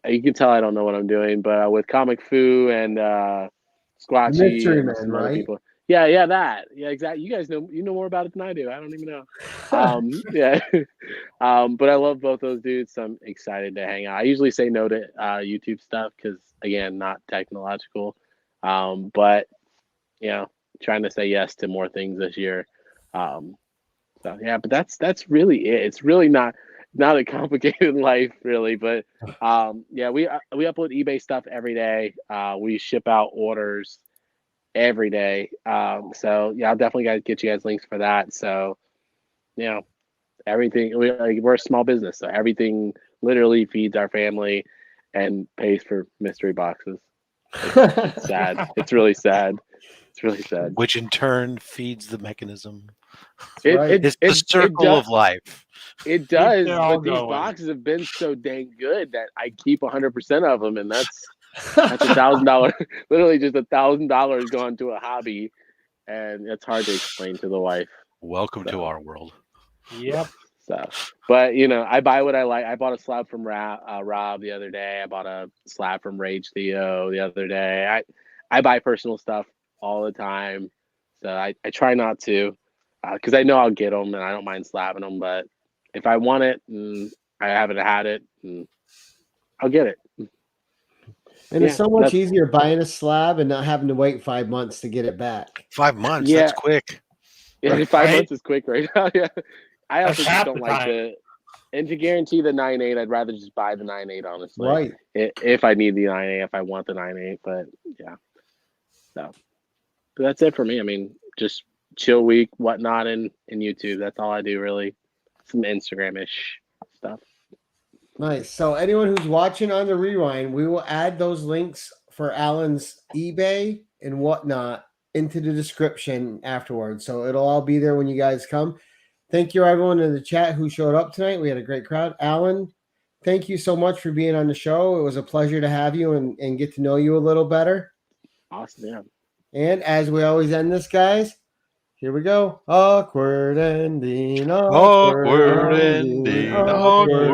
You can tell I don't know what I'm doing, but with Comic Fu and Squatchy Mystery and Man, some other right? people. Yeah, that. Yeah, exactly. You guys know more about it than I do. I don't even know. Yeah. But I love both those dudes, so I'm excited to hang out. I usually say no to YouTube stuff because, again, not technological. But trying to say yes to more things this year. So yeah, but that's really it. It's really not a complicated life, really. But yeah, we upload eBay stuff every day. We ship out orders every day. So yeah, I'll definitely get you guys links for that. So everything, we're a small business, so everything literally feeds our family and pays for mystery boxes. It's sad. It's really sad. It's really sad. Which in turn feeds the mechanism. It's the circle of life. It does, but these boxes have been so dang good that I keep 100% of them, and that's $1,000. Literally, just $1,000 gone to a hobby, and it's hard to explain to the wife. Welcome to our world. Yep. So, but I buy what I like. I bought a slab from Rob the other day. I bought a slab from Rage Theo the other day. I buy personal stuff all the time, so I try not to, because I know I'll get them and I don't mind slabbing them. But if I want it and I haven't had it, I'll get it. And it's so much easier buying a slab and not having to wait 5 months to get it back. 5 months, that's quick. Yeah, right? 5 months is quick right now. Yeah, I also just don't like to. And to guarantee the 9.8, I'd rather just buy the 9.8, honestly. Right. If I need the 9.8, if I want the 9.8, but yeah. So, but that's it for me. I mean, just chill week, Whatnot, and YouTube. That's all I do, really. Some Instagram-ish stuff. Nice. So anyone who's watching on the rewind, we will add those links for Alan's eBay and Whatnot into the description afterwards. So it'll all be there when you guys come. Thank you, everyone in the chat who showed up tonight. We had a great crowd. Alan, thank you so much for being on the show. It was a pleasure to have you and get to know you a little better. Awesome, yeah. And as we always end this, guys, here we go. Awkward ending. Awkward ending. Awkward.